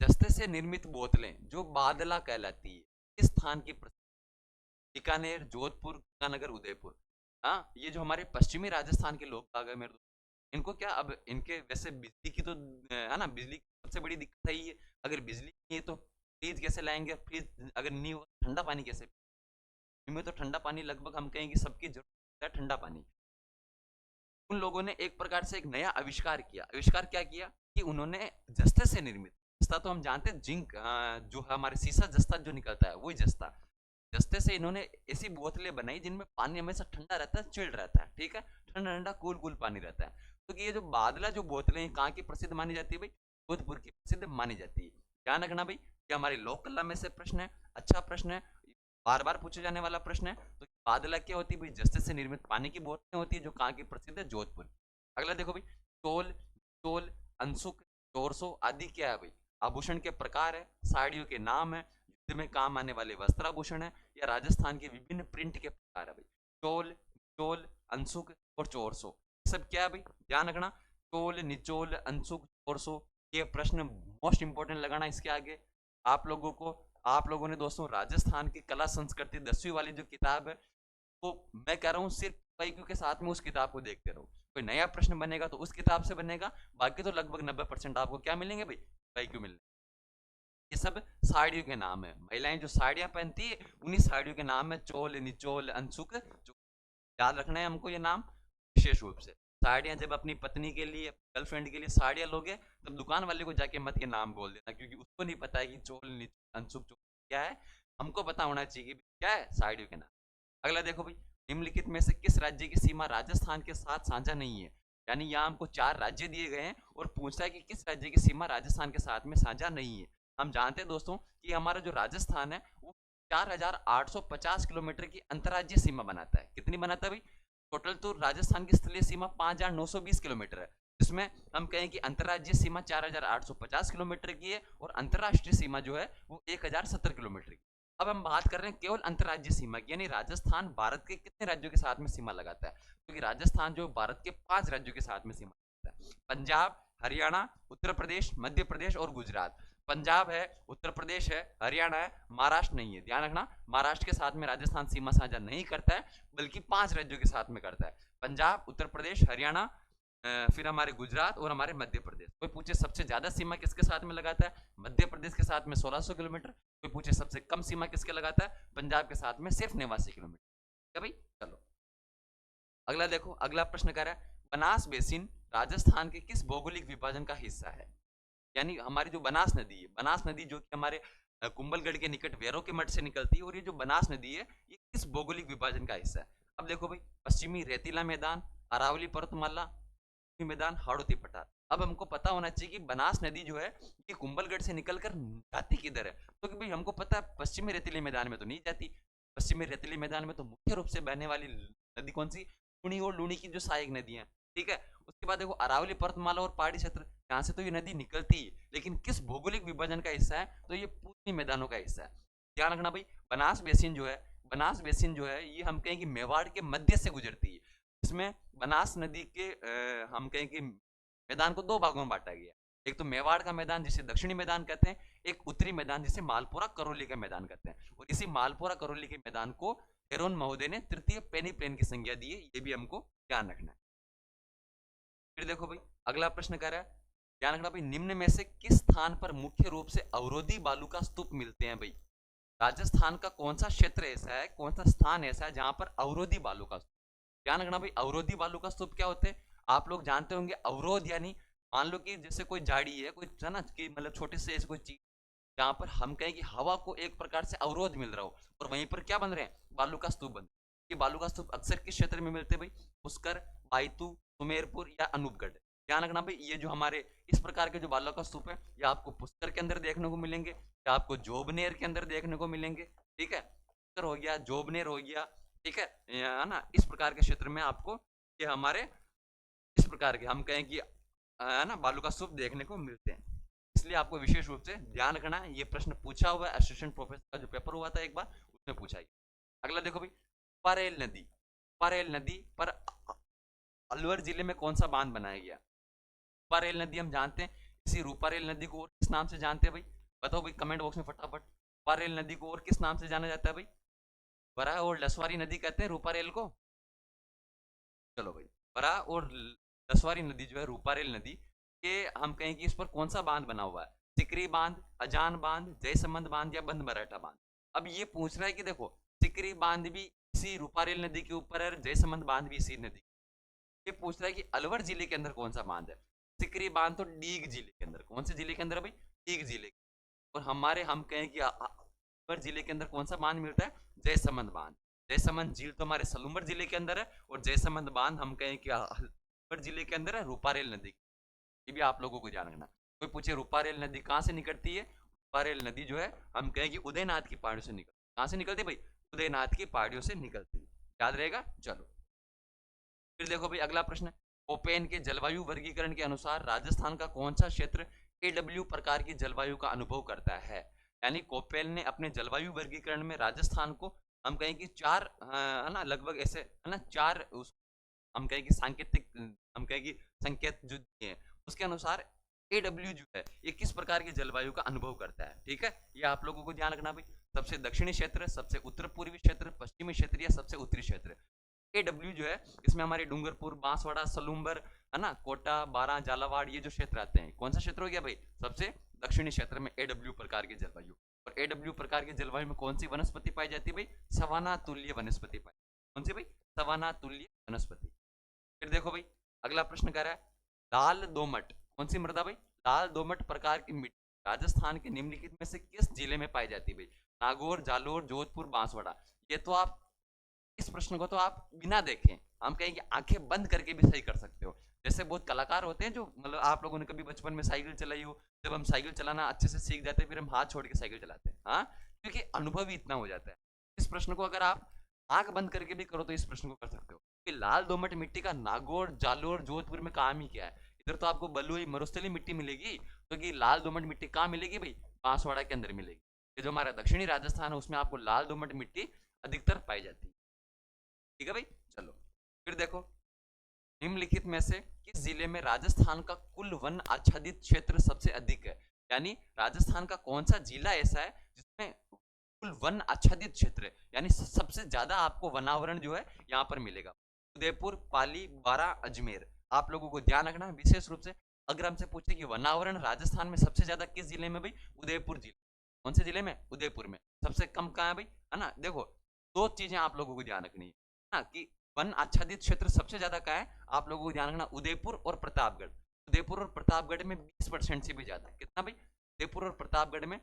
जस्ते से निर्मित बोतलें जो बादला कहलाती है किस स्थान की बीकानेर, जोधपुर, गंगानगर, उदयपुर। हाँ, ये जो हमारे पश्चिमी राजस्थान के लोग आ गए मेरे दोस्त, इनको क्या, अब इनके वैसे बिजली की तो है ना, बिजली की सबसे बड़ी दिक्कत है ये। अगर बिजली नहीं है तो फ्रिज कैसे लाएंगे, फ्रिज अगर नहीं हो ठंडा पानी कैसे, इनमें तो ठंडा पानी लगभग हम कहेंगे सबकी जरूरत है, ठंडा पानी। उन लोगों ने एक प्रकार से एक नया आविष्कार किया। आविष्कार क्या किया कि उन्होंने जस्ते से निर्मित, जस्ता तो हम जानते हैं जिंक, जो हमारे शीशा जस्ता जो निकलता है वही जस्ता, जस्ते से इन्होंने ऐसी बोतलें बनाई जिनमें पानी हमेशा ठंडा रहता है, चिल्ड रहता है, ठीक है, ठंडा ठंडा कूल कूल पानी रहता है। तो ये जो बादला जो बोतलें हैं कहाँ की प्रसिद्ध मानी जाती है भाई, जोधपुर की प्रसिद्ध मानी जाती है। ध्यान रखना भाई, ये हमारी लोक कला में से प्रश्न है, अच्छा प्रश्न है, बार बार पूछे जाने वाला प्रश्न है। तो बादला क्या होती है भाई, जस्ते से निर्मित पानी की बोतलें होती है, जो कहाँ की प्रसिद्ध है, जोधपुर। अगला देखो भाई, टोल, टोल, अंशुक, टोरसो आदि क्या है भाई, आभूषण के प्रकार है, साड़ियों के नाम है, युद्ध में काम आने वाले वस्त्राभूषण है, या राजस्थान के विभिन्न प्रिंट के प्रकार है भाई। टोल, चोल, अंशुक और चोरसो, सब क्या है भाई, ध्यान रखना। टोल, निचोल, अंशुक, चोरसो, ये प्रश्न मोस्ट इंपोर्टेंट लगाना इसके आगे आप लोगों को। आप लोगों ने दोस्तों राजस्थान की कला संस्कृति 10वीं वाली जो किताब है, वो मैं कह रहा हूँ सिर्फ IQ के साथ में उस किताब को देखते रहो। कोई नया प्रश्न बनेगा तो उस किताब से बनेगा, बाकी तो लगभग 90% आपको क्या मिलेंगे भाई, IQ मिलेंगे। ये सब साड़ियों के नाम है, महिलाएं जो साड़ियां पहनती है उन्हीं साड़ियों के नाम है, चोल, निचोल, अनसुक, याद रखना है हमको ये नाम विशेष रूप से। साड़ियां जब अपनी पत्नी के लिए, गर्लफ्रेंड के लिए साड़ियां लोगे, तब दुकान वाले को जाके मत ये नाम बोल देना, क्योंकि उसको नहीं पता है कि चोल, अनसुक क्या है। हमको पता होना चाहिए कि क्या है, साड़ियों के नाम। अगला देखो भाई, निम्नलिखित में से किस राज्य की सीमा राजस्थान के साथ साझा नहीं है, यानी यहाँ हमको 4 राज्य दिए गए हैं और पूछा है कि किस राज्य की सीमा राजस्थान के साथ में साझा नहीं है। हम जानते हैं दोस्तों कि हमारा जो राजस्थान है वो 4850 किलोमीटर की अंतर्राज्यीय सीमा बनाता है। कितनी बनाता है भाई, टोटल तो राजस्थान की स्थलीय सीमा 5920 किलोमीटर है, जिसमें हम कहें कि अंतर्राज्यीय सीमा 4850 किलोमीटर की है और अंतर्राष्ट्रीय सीमा जो है वो 1070 किलोमीटर की। अब हम बात कर रहे हैं केवल अंतर्राज्यीय सीमा की, यानी राजस्थान भारत के कितने राज्यों के साथ में सीमा लगाता है, क्योंकि राजस्थान जो भारत के 5 राज्यों के साथ में सीमा लगाता है, पंजाब, हरियाणा, उत्तर प्रदेश, मध्य प्रदेश और गुजरात। पंजाब है, उत्तर प्रदेश है, हरियाणा है, महाराष्ट्र नहीं है। ध्यान रखना, महाराष्ट्र के साथ में राजस्थान सीमा साझा नहीं करता है, बल्कि 5 राज्यों के साथ में करता है, पंजाब, उत्तर प्रदेश, हरियाणा, फिर हमारे गुजरात और हमारे मध्य प्रदेश। कोई पूछे सबसे ज्यादा सीमा किसके साथ में लगाता है, मध्य प्रदेश के साथ में 1600 किलोमीटर। कोई पूछे सबसे कम सीमा किसके लगाता है, पंजाब के साथ में सिर्फ 89 किलोमीटर। क्या भाई, चलो अगला देखो, अगला प्रश्न कह रहा है बनास बेसिन राजस्थान के किस भौगोलिक विभाजन का हिस्सा है, यानी हमारी जो बनास नदी है, बनास नदी जो कि हमारे कुंभलगढ़ के निकट वेरो के मठ से निकलती है, और ये जो बनास नदी है ये किस भौगोलिक विभाजन का हिस्सा है। अब देखो भाई, पश्चिमी रेतीला मैदान, अरावली पर्वतमाला, मैदान, हाड़ौती पठार। अब हमको पता होना चाहिए कि बनास नदी जो है ये कुंभलगढ़ से निकलकर जाती किधर है, तो कि भाई हमको पता है पश्चिमी रेतीले मैदान में तो नहीं जाती। पश्चिमी रेतीले मैदान में तो मुख्य रूप से बहने वाली नदी कौन सी, लूणी और लूणी की जो सहायक नदी है, ठीक है। उसके बाद देखो अरावली पर्वतमाला और पहाड़ी क्षेत्र, यहाँ से तो ये नदी निकलती है, लेकिन किस भौगोलिक विभाजन का हिस्सा है, तो ये पूर्वी मैदानों का हिस्सा है। ध्यान रखना भाई, बनास बेसिन जो है, बनास बेसिन जो है ये हम कहें कि मेवाड़ के मध्य से गुजरती है। इसमें बनास नदी के हम कहें कि मैदान को 2 भागों में बांटा गया, एक तो मेवाड़ का मैदान जिसे दक्षिणी मैदान कहते हैं, एक उत्तरी मैदान जिसे मालपुरा करौली का मैदान कहते हैं, और इसी मालपुरा करौली के मैदान को हेरोन महोदय ने तृतीय पेनी प्लेन की संज्ञा दी है, ये भी हमको ध्यान रखना है। फिर देखो भाई, अगला प्रश्न कह रहा है, ध्यान रखना भाई, निम्न में से किस स्थान पर मुख्य रूप से अवरोधी बालू का स्तूप मिलते हैं भाई, राजस्थान का कौन सा क्षेत्र ऐसा है, कौन सा स्थान ऐसा है जहां पर अवरोधी बालू का, ध्यान रखना भाई, अवरोधी बालू का स्तूप क्या होते हैं, आप लोग जानते होंगे। अवरोध यानी मान लो कि जैसे कोई झाड़ी है, कोई है ना कि मतलब छोटे से ऐसी कोई चीज जहां पर हम कहें कि हवा को एक प्रकार से अवरोध मिल रहा हो, और वहीं पर क्या बन रहे हैं, बालू का स्तूप बन रहे हैं। ये बालू का स्तूप अक्सर किस क्षेत्र में मिलते हैं भाई, पुष्कर, बायतू, सुमेरपुर या अनूपगढ़। ध्यान रखना भाई, ये जो हमारे इस प्रकार के जो बालू का स्तूप है, ये आपको पुष्कर के अंदर देखने को मिलेंगे, या आपको जोबनेर के अंदर देखने को मिलेंगे, ठीक है, पुष्कर हो गया, जोबनेर हो गया, ठीक है ना, इस प्रकार के क्षेत्र में आपको ये हमारे इस प्रकार के हम कहें कि है ना बालू का स्तूप देखने को मिलते हैं। इसलिए आपको विशेष रूप से ध्यान रखना है, ये प्रश्न पूछा हुआ है, असिस्टेंट प्रोफेसर का जो पेपर हुआ था एक बार उसमें पूछा है। अगला देखो भाई, परेल नदी, परेल नदी पर अलवर जिले में कौन सा बांध बनाया गया। रूपारेल नदी हम जानते हैं, इसी रूपारेल नदी को और किस नाम से जानते हैं भाई, बताओ भाई कमेंट बॉक्स में फटाफट। रूपारेल नदी को और किस नाम से जाना जाता है भाई, बरा और लसवारी नदी कहते हैं रूपारेल को। चलो भाई, बरा और दसवारी नदी जो है रूपारेल नदी, ये हम कहें कि इस पर कौन सा बांध बना हुआ है? सिकरी बांध, अजान बांध, जयसमंद बांध या बंद मराठा बांध। अब ये पूछ रहा है कि देखो सिकरी बांध भी इसी रूपारेल नदी के ऊपर है, जयसमंद बांध भी इसी नदी। ये पूछ रहा है कि अलवर जिले के अंदर कौन सा बांध है? सिकरी बांध तो डीग जिले के अंदर। कौन से जिले के अंदर है भाई? डीग जिले। और हम कहें कि अलवर जिले के अंदर कौन सा बांध मिलता है? जयसमंद बांध। जयसमंद झील तो हमारे सलूम्बर जिले के अंदर है, और जयसमंद बांध हम कहें कि अलवर जिले के अंदर है, रूपारेल नदी। ये भी आप लोगों को ध्यान रखना। कोई पूछे रूपारेल नदी कहाँ से निकलती है? रूपारेल नदी जो है हम कहें कि उदयनाथ की पहाड़ियों से निकलती। कहाँ से निकलती है भाई? उदयनाथ की पहाड़ियों से निकलती है। याद रहेगा? चलो फिर देखो भाई अगला प्रश्न। ओपेन के जलवायु वर्गीकरण के अनुसार राजस्थान का कौन सा क्षेत्र एडब्ल्यू प्रकार की जलवायु का अनुभव करता है? यानी कोपेन ने अपने जलवायु वर्गीकरण में राजस्थान को हम कहें कि चार है ना, लगभग ऐसे है ना, चार उस हम कहें कि सांकेतिक हम कहें कि संकेत जो दिए हैं उसके अनुसार एडब्ल्यू जो है ये किस प्रकार की जलवायु का अनुभव करता है। ठीक है, ये आप लोगों को ध्यान रखना भाई। सबसे दक्षिणी क्षेत्र, सबसे उत्तर पूर्वी क्षेत्र, पश्चिमी क्षेत्र या सबसे उत्तरी क्षेत्र। एडब्ल्यू जो है इसमें हमारे डूंगरपुर, बांसवाड़ा, सलूम्बर है ना, कोटा, बारां, झालावाड़ ये जो क्षेत्र आते हैं। कौन सा क्षेत्र हो गया भाई? सबसे दक्षिणी क्षेत्र में एडब्ल्यू प्रकार की जलवायु। और एडब्ल्यू प्रकार की जलवायु में कौन सी वनस्पति पाई जाती है भाई? सवाना तुल्य वनस्पति पाई। कौन सी भाई? सवाना तुल्य वनस्पति। फिर देखो भाई अगला प्रश्न कह रहा है लाल दोमट कौन सी मृदा भाई? लाल दोमट प्रकार की मिट्टी राजस्थान के निम्नलिखित में से किस जिले में पाई जाती है भाई? नागौर, जालोर, जोधपुर, बांसवाड़ा। ये तो आप इस प्रश्न को तो आप बिना देखें हम कहेंगे आंखें बंद करके भी सही कर सकते हो। जैसे बहुत कलाकार होते हैं जो मतलब आप लोगों ने कभी बचपन में साइकिल चलाई हो, जब हम साइकिल चलाना अच्छे से सीख जाते हैं फिर हम हाथ छोड़ के साइकिल चलाते हैं, हाँ, क्योंकि अनुभव ही इतना हो जाता है। इस प्रश्न को अगर आप आंख बंद करके भी करो तो इस प्रश्न को कर सकते हो कि लाल दोमट मिट्टी का नागौर, जालोर, जोधपुर में काम ही क्या है? इधर तो आपको बलुई मरुस्थली मिट्टी मिलेगी, तो कि लाल दोमट मिट्टी कहाँ मिलेगी भाई? बांसवाड़ा के अंदर मिलेगी। ये जो हमारा दक्षिणी राजस्थान है उसमें आपको लाल दोमट मिट्टी अधिकतर पाई जाती है। ठीक है भाई, चलो फिर देखो निम्नलिखित में से किस जिले में राजस्थान का कुल वन आच्छादित क्षेत्र सबसे अधिक है? यानी राजस्थान का कौन सा जिला ऐसा है जिसमें कुल वन आच्छादित क्षेत्र है, यानी सबसे ज्यादा आपको वनावरण जो है यहाँ पर मिलेगा? उदयपुर, पाली, बारां, अजमेर। आप लोगों को ध्यान रखना विशेष रूप से अगर हमसे पूछे कि वनावरण राजस्थान में सबसे ज्यादा किस जिले में भाई? उदयपुर जिले। कौन से जिले में? उदयपुर में। सबसे कम कहाँ है भाई? है ना, देखो दो चीजें आप लोगों को ध्यान रखनी है ना कि वन आच्छादित क्षेत्र सबसे ज्यादा कहाँ है, आप लोगों को ध्यान रखना उदयपुर और प्रतापगढ़। उदयपुर और प्रतापगढ़ में 20% से भी ज्यादा। कितना भाई? उदयपुर और प्रतापगढ़ में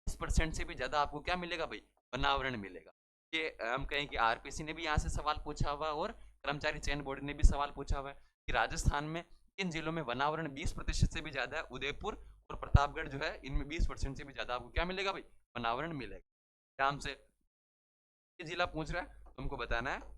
20% से भी ज्यादा आपको क्या मिलेगा भाई? वनावरण मिलेगा। ये हम कहें कि आरपीसी ने भी यहाँ से सवाल पूछा हुआ है और कर्मचारी चयन बोर्ड ने भी सवाल पूछा हुआ है कि राजस्थान में किन जिलों में वनावरण 20% से भी ज्यादा है? उदयपुर और प्रतापगढ़ जो है इनमें 20% से भी ज्यादा आपको क्या मिलेगा भाई? वनावरण मिलेगा। ध्यान से ये जिला पूछ रहा है तुमको बताना है।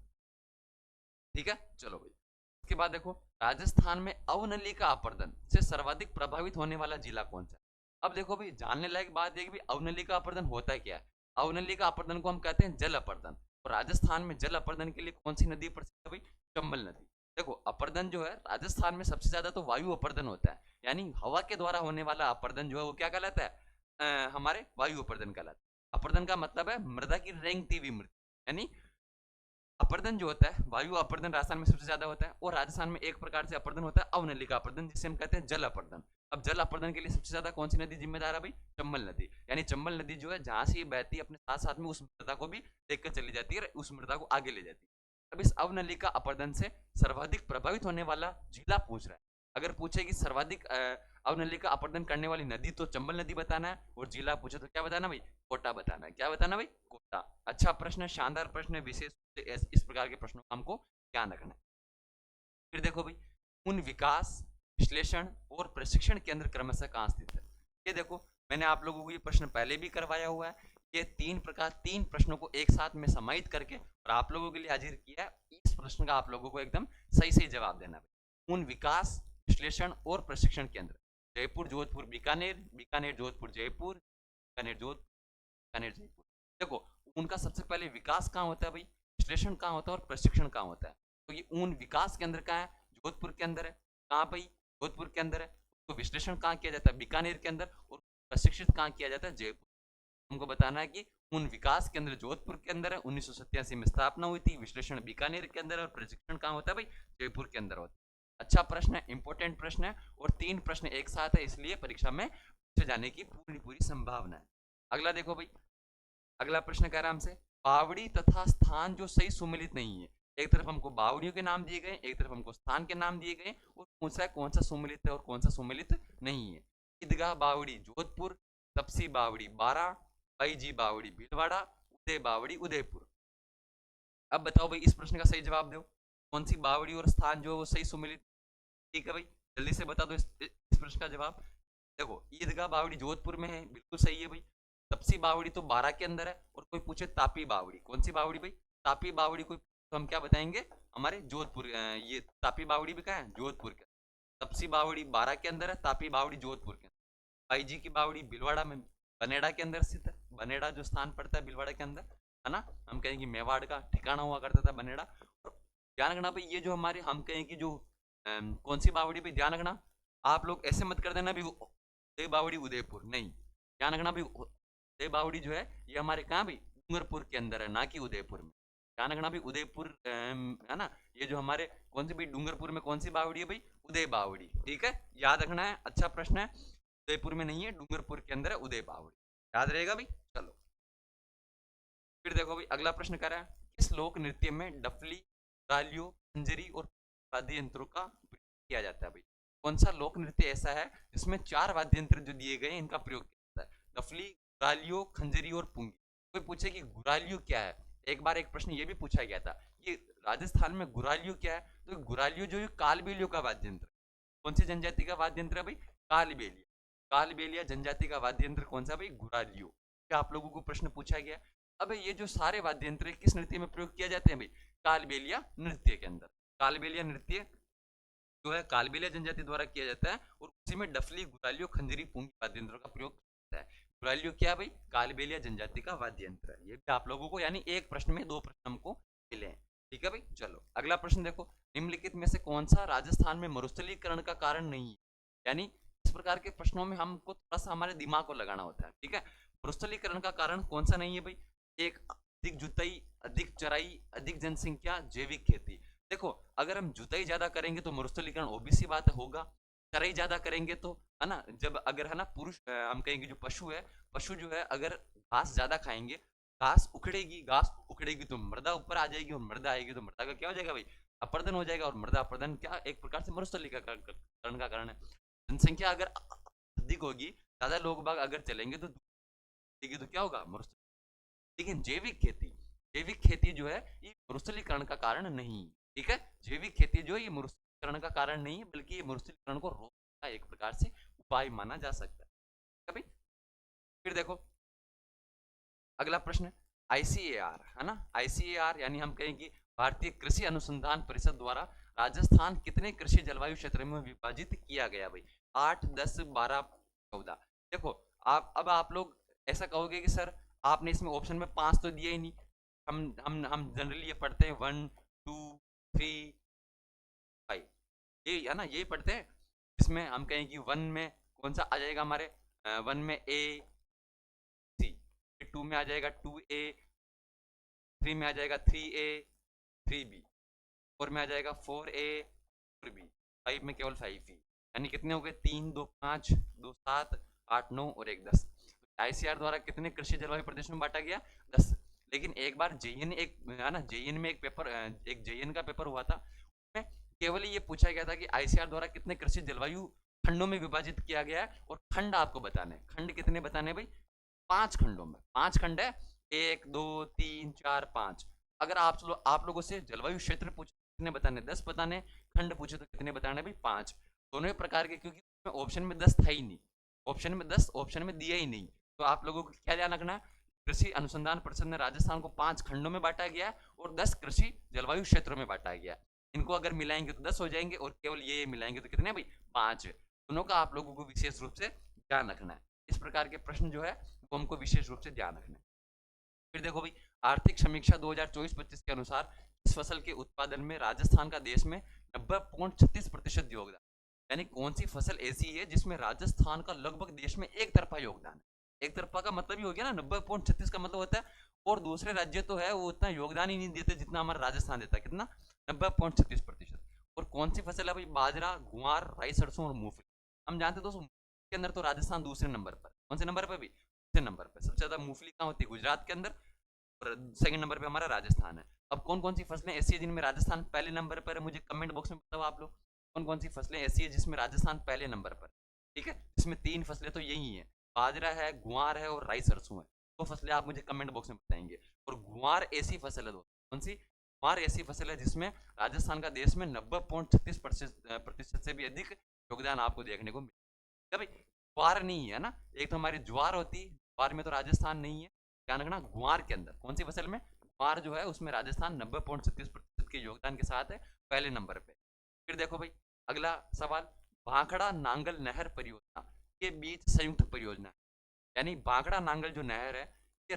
ठीक है, चलो भाई इसके बाद देखो राजस्थान में अवनलिका अपरदन से सर्वाधिक प्रभावित होने वाला जिला कौन सा है? अब देखो भाई जानने लायक बात है कि अवनलिका अपरदन होता है क्या है। अवनलिका अपरदन को हम कहते हैं जल अपरदन। और राजस्थान में जल अपरदन के लिए कौन सी नदी प्रसिद्ध है भाई? चंबल नदी। देखो अपरदन जो है राजस्थान में सबसे ज्यादा तो वायु अपरदन होता है, यानी हवा के द्वारा होने वाला अपरदन जो है वो क्या कहलाता है? हमारे वायु अपरदन कहलाता है। अपरदन का मतलब है मृदा की रेंगती हुई मृदा, यानी अपरदन जो होता है वायु अपरदन राजस्थान में सबसे ज्यादा होता है। और राजस्थान में एक प्रकार से अपरदन होता है अवनलिका अपरदन जिसे हम कहते हैं जल अपरदन। अब जल अपरदन के लिए सबसे ज्यादा कौन सी नदी जिम्मेदार है भाई? चंबल नदी। यानी चंबल नदी जो है जहां से ये बहती है अपने साथ साथ में उस मृदा को भी देखकर चली जाती है, उस मृदा को आगे ले जाती है। अब इस अवनलिका अपरदन से सर्वाधिक प्रभावित होने वाला जिला पूछ रहा है। अगर पूछे कि सर्वाधिक अवनलिका अपरदन करने वाली नदी तो चंबल नदी बताना है, और जिला पूछे तो क्या बताना भाई? कोटा बताना है। क्या बताना भाई? कोटा। अच्छा प्रश्न, शानदार प्रश्न, विशेष इस प्रकार के प्रश्नों का हमको ध्यान रखना है। फिर देखो भाई उन विकास, विश्लेषण और प्रशिक्षण केंद्र क्रमशः कहाँ स्थित है? ये देखो मैंने आप लोगों को ये प्रश्न पहले भी करवाया हुआ है। ये तीन प्रश्नों को एक साथ में समाहित करके और आप लोगों के लिए हाजिर किया है। इस प्रश्न का आप लोगों को एकदम सही सही जवाब देना है। उन विकास, विश्लेषण और प्रशिक्षण केंद्र जयपुर, जोधपुर, बीकानेर, बीकानेर, जोधपुर, जयपुर, बीकानेर, जोधपुर, बीकानेर, जयपुर। देखो उनका सबसे पहले विकास कहाँ होता है भाई? विश्लेषण कहाँ होता है और प्रशिक्षण कहाँ होता है? तो ये ऊन विकास केंद्र कहाँ है? जोधपुर के अंदर है। कहाँ भाई? जोधपुर के अंदर है। तो विश्लेषण कहाँ किया जाता है? बीकानेर के अंदर। और प्रशिक्षित कहाँ किया जाता है? जयपुर। हमको बताना है कि ऊन विकास केंद्र जोधपुर के अंदर है, 1987 में स्थापना हुई थी। विश्लेषण बीकानेर के अंदर है और प्रशिक्षण कहाँ होता है भाई? जयपुर के अंदर होता है। अच्छा प्रश्न है, इंपॉर्टेंट प्रश्न है, और 3 प्रश्न एक साथ है, इसलिए परीक्षा में पूछे जाने की पूरी पूरी संभावना है। अगला देखो भाई, अगला प्रश्न कह रहा है हमसे, बावड़ी तथा स्थान जो सही सुमेलित नहीं है। एक तरफ हमको बावड़ियों के नाम दिए गए, एक तरफ हमको स्थान के नाम दिए गए, और पूछा है कौन सा सुमेलित है और कौन सा सुमेलित नहीं है। ईदगाह बावड़ी जोधपुर, तपसी बावड़ी बारा, बैजी बावड़ी भीलवाड़ा, उदय बावड़ी उदयपुर। अब बताओ भाई, इस प्रश्न का सही जवाब दो, कौन सी बावड़ी और स्थान जो है वो सही सुमेलित। ठीक है भाई, जल्दी से बता दो इस प्रश्न का जवाब। देखो, ईदगाह बावड़ी जोधपुर में है, बिल्कुल सही है भाई। तपसी बावड़ी तो बारा के अंदर है, और कोई पूछे तापी बावड़ी, कौन सी बावड़ी भाई, तापी बावड़ी कोई, तो हम क्या बताएंगे, हमारे जोधपुर, ये तापी बावड़ी भी कहाँ है, जोधपुर के। तपसी बावड़ी बारा के अंदर है, तापी बावड़ी जोधपुर के अंदर। भाई जी की बावड़ी भीलवाड़ा में, बनेड़ा के अंदर स्थित है। बनेड़ा जो स्थान पड़ता है भीलवाड़ा के अंदर, है ना, हम कहें कि मेवाड़ का ठिकाना हुआ करता था बनेड़ा। और ध्यान रखना भाई, ये जो हमारे, हम कहें कि जो कौन सी बावड़ी पे, ध्यान रखना, आप लोग ऐसे मत कर देना भी उदय बावड़ी उदयपुर, नहीं, ध्यान रखना भी, उदय बावड़ी जो है ये हमारे कहाँ भी डूंगरपुर के अंदर है, ना कि उदयपुर में। ध्यान रखना भी, उदयपुर है ना, ये जो हमारे कौन सी भाई डूंगरपुर में कौन सी बावड़ी है भाई, उदय बावड़ी। ठीक है, याद रखना है, अच्छा प्रश्न है। उदयपुर में नहीं है, डूंगरपुर के अंदर है उदय बावड़ी, याद रहेगा भाई। चलो फिर देखो भाई, अगला प्रश्न कर रहा है, किस लोक नृत्य में डफली, गालियों, खंजरी और वाद्य यंत्रों का प्रयोग किया जाता है भाई। कौन सा लोक नृत्य ऐसा है जिसमें 4 वाद्य यंत्र जो दिए गए इनका प्रयोग किया जाता है, डफली, गुरालियो, खंजरी और पुंगी। कोई पूछे कि गुरालियो क्या है, एक बार एक प्रश्न ये भी पूछा गया था, ये राजस्थान में गुरालियो क्या है, तो गुरालियो जो कालबेलियो का वाद्य यंत्र। कौन सी जनजाति का वाद्य यंत्र है भाई, कालबेलिया। कालबेलिया जनजाति का वाद्य यंत्र कौन सा भाई, गुरालियो। क्या आप लोगों को प्रश्न पूछा गया। अब ये जो सारे वाद्य यंत्र किस नृत्य में प्रयोग किया जाते हैं भाई, कालबेलिया नृत्य के अंदर। कालबेलिया नृत्य जो है कालबेलिया जनजाति द्वारा किया जाता है, और उसी में डफली, गुरालियो, खंजरी, पुंगी वाद्य यंत्रों का प्रयोग होता है। गुरालियो क्या भाई, कालबेलिया जनजाति का वाद्य यंत्र है। ये भी आप लोगों को, यानी एक प्रश्न में 2 प्रश्न हमको मिले हैं। ठीक है भाई, चलो अगला प्रश्न देखो, निम्नलिखित में से कौन सा राजस्थान में मरुस्थलीकरण का कारण नहीं है। यानी इस प्रकार के प्रश्नों में हमको थोड़ा सा हमारे दिमाग को लगाना होता है। ठीक है, मरुस्थलीकरण का कारण कौन सा नहीं है भाई, एक, अधिक जुताई, अधिक चराई, अधिक जनसंख्या, जैविक खेती। देखो, अगर हम जुताई ज्यादा करेंगे तो मरुस्थलीकरण ओबीसी बात होगा। चराई ज्यादा करेंगे तो, है ना, जब अगर है ना पुरुष, हम कहेंगे जो पशु है, पशु जो है अगर घास ज्यादा खाएंगे, घास उखड़ेगी, घास उखड़ेगी तो मृदा ऊपर आ जाएगी, और मृदा आएगी तो मृदा का क्या हो जाएगा भाई, अपर्दन हो जाएगा। और मृदा अपर्दन क्या, एक प्रकार से मरुस्थलीकरण का कारण है। जनसंख्या अगर अधिक होगी, ज्यादा लोग बाग अगर चलेंगे तो क्या होगा, मरुस्थलीकरण। लेकिन जैविक खेती जो है ये मरुस्थलीकरण का कारण नहीं। ठीक है, जैविक खेती जो है ये मरुस्थलीकरण का कारण नहीं है, बल्कि ये मरुस्थलीकरण को रोकने का एक प्रकार से उपाय माना जा सकता है। कभी फिर देखो, अगला प्रश्न, आईसीएआर, है ना, आईसीएआर यानी हम कहें कि भारतीय कृषि अनुसंधान परिषद द्वारा राजस्थान कितने कृषि जलवायु क्षेत्र में विभाजित किया गया भाई, 8, 10, 12, 14। देखो, अब आप लोग ऐसा कहोगे कि सर आपने इसमें ऑप्शन में 5 तो दिया ही नहीं। हम जनरली ये पढ़ते हैं 1, 2, 3, 5, ये है ना, ये पढ़ते हैं। इसमें हम कहें कि 1 में कौन सा आ जाएगा हमारे, 1 में ए, सी, 2 में आ जाएगा 2A, 3 में आ जाएगा 3A, 3B, 4 में आ जाएगा 4A, 4B, 5 में केवल 5 ही। यानी कितने हो गए, 3, 2, 5, 2, 7, 8, 9 और 1, 10। आईसीआर द्वारा कितने कृषि जलवायु प्रदेशों में बांटा गया, 10। लेकिन एक बार जेईएन, एक है ना, जेईएन में एक पेपर, एक जेईएन का पेपर हुआ था, उसमें केवल ये पूछा गया था कि आईसीआर द्वारा कितने कृषि जलवायु खंडों में विभाजित किया गया है, और खंड आपको बताने, खंड कितने बताने भाई, 5 खंडों में। 5 खंड है, 1, 2, 3, 4, 5। अगर आप लोगों से जलवायु क्षेत्र पूछे कितने बताने, 10 बताने, खंड पूछे तो कितने बताने भाई, 5। दोनों ही प्रकार के, क्योंकि ऑप्शन में 10 था ही नहीं, ऑप्शन में 10 ऑप्शन में दिया ही नहीं। तो आप लोगों को क्या ध्यान रखना है, कृषि अनुसंधान परिषद ने राजस्थान को 5 खंडों में बांटा गया और 10 कृषि जलवायु क्षेत्रों में बांटा गया। इनको अगर मिलाएंगे तो 10 हो जाएंगे, और केवल ये मिलाएंगे तो कितने भाई, 5। दोनों का आप लोगों को विशेष रूप से ध्यान रखना है। इस प्रकार के प्रश्न जो है वो हमको विशेष रूप से ध्यान रखना है। फिर देखो भाई, आर्थिक समीक्षा 2024-25 के अनुसार इस फसल के उत्पादन में राजस्थान का देश में 90.36% योगदान। यानी कौन सी फसल ऐसी है जिसमें राजस्थान का लगभग देश में एक तरफा योगदान है। एक तरफा का मतलब ही हो गया ना, 90.36 का मतलब होता है, और दूसरे राज्य तो है वो उतना योगदान ही नहीं देते जितना हमारा राजस्थान देता है। कितना, 90.36%। और कौन सी फसल है भाई? बाजरा, गुआर, राई, सरसों और मूंगफली। हम जानते हैं दोस्तों के अंदर तो राजस्थान दूसरे नंबर पर। कौन से नंबर पर भी? दूसरे नंबर पर। सबसे ज्यादा मूंगफली कहाँ होती है? गुजरात के अंदर। और सेकंड नंबर पे हमारा राजस्थान है। अब कौन कौन सी फसलें ऐसी है जिनमें राजस्थान पहले नंबर पर है? मुझे कमेंट बॉक्स में बताओ आप लोग, कौन कौन सी फसलें ऐसी है जिसमें राजस्थान पहले नंबर पर। ठीक है, इसमें 3 फसलें तो यही है, बाजरा है, गुआर है और राई सरसों है। तो फसलें आप मुझे कमेंट बॉक्स में बताएंगे। और गुआर ऐसी फसल है दोस्तों, कौन सी? गुआर ऐसी फसल है जिसमें राजस्थान का देश में 90.36% से भी अधिक योगदान आपको देखने को मिलेगा। भाई ज्वार नहीं है ना, एक तो हमारी ज्वार होती है, ज्वार में तो राजस्थान नहीं है। ध्यान रखना, गुआर के अंदर कौन सी फसल में? गुआर जो है उसमें राजस्थान 90.36% के योगदान के साथ है पहले नंबर पे। फिर देखो भाई अगला सवाल, भाखड़ा नांगल नहर परियोजना के बीच संयुक्त परियोजना, यानी भाखड़ा नांगल जो नहर है ये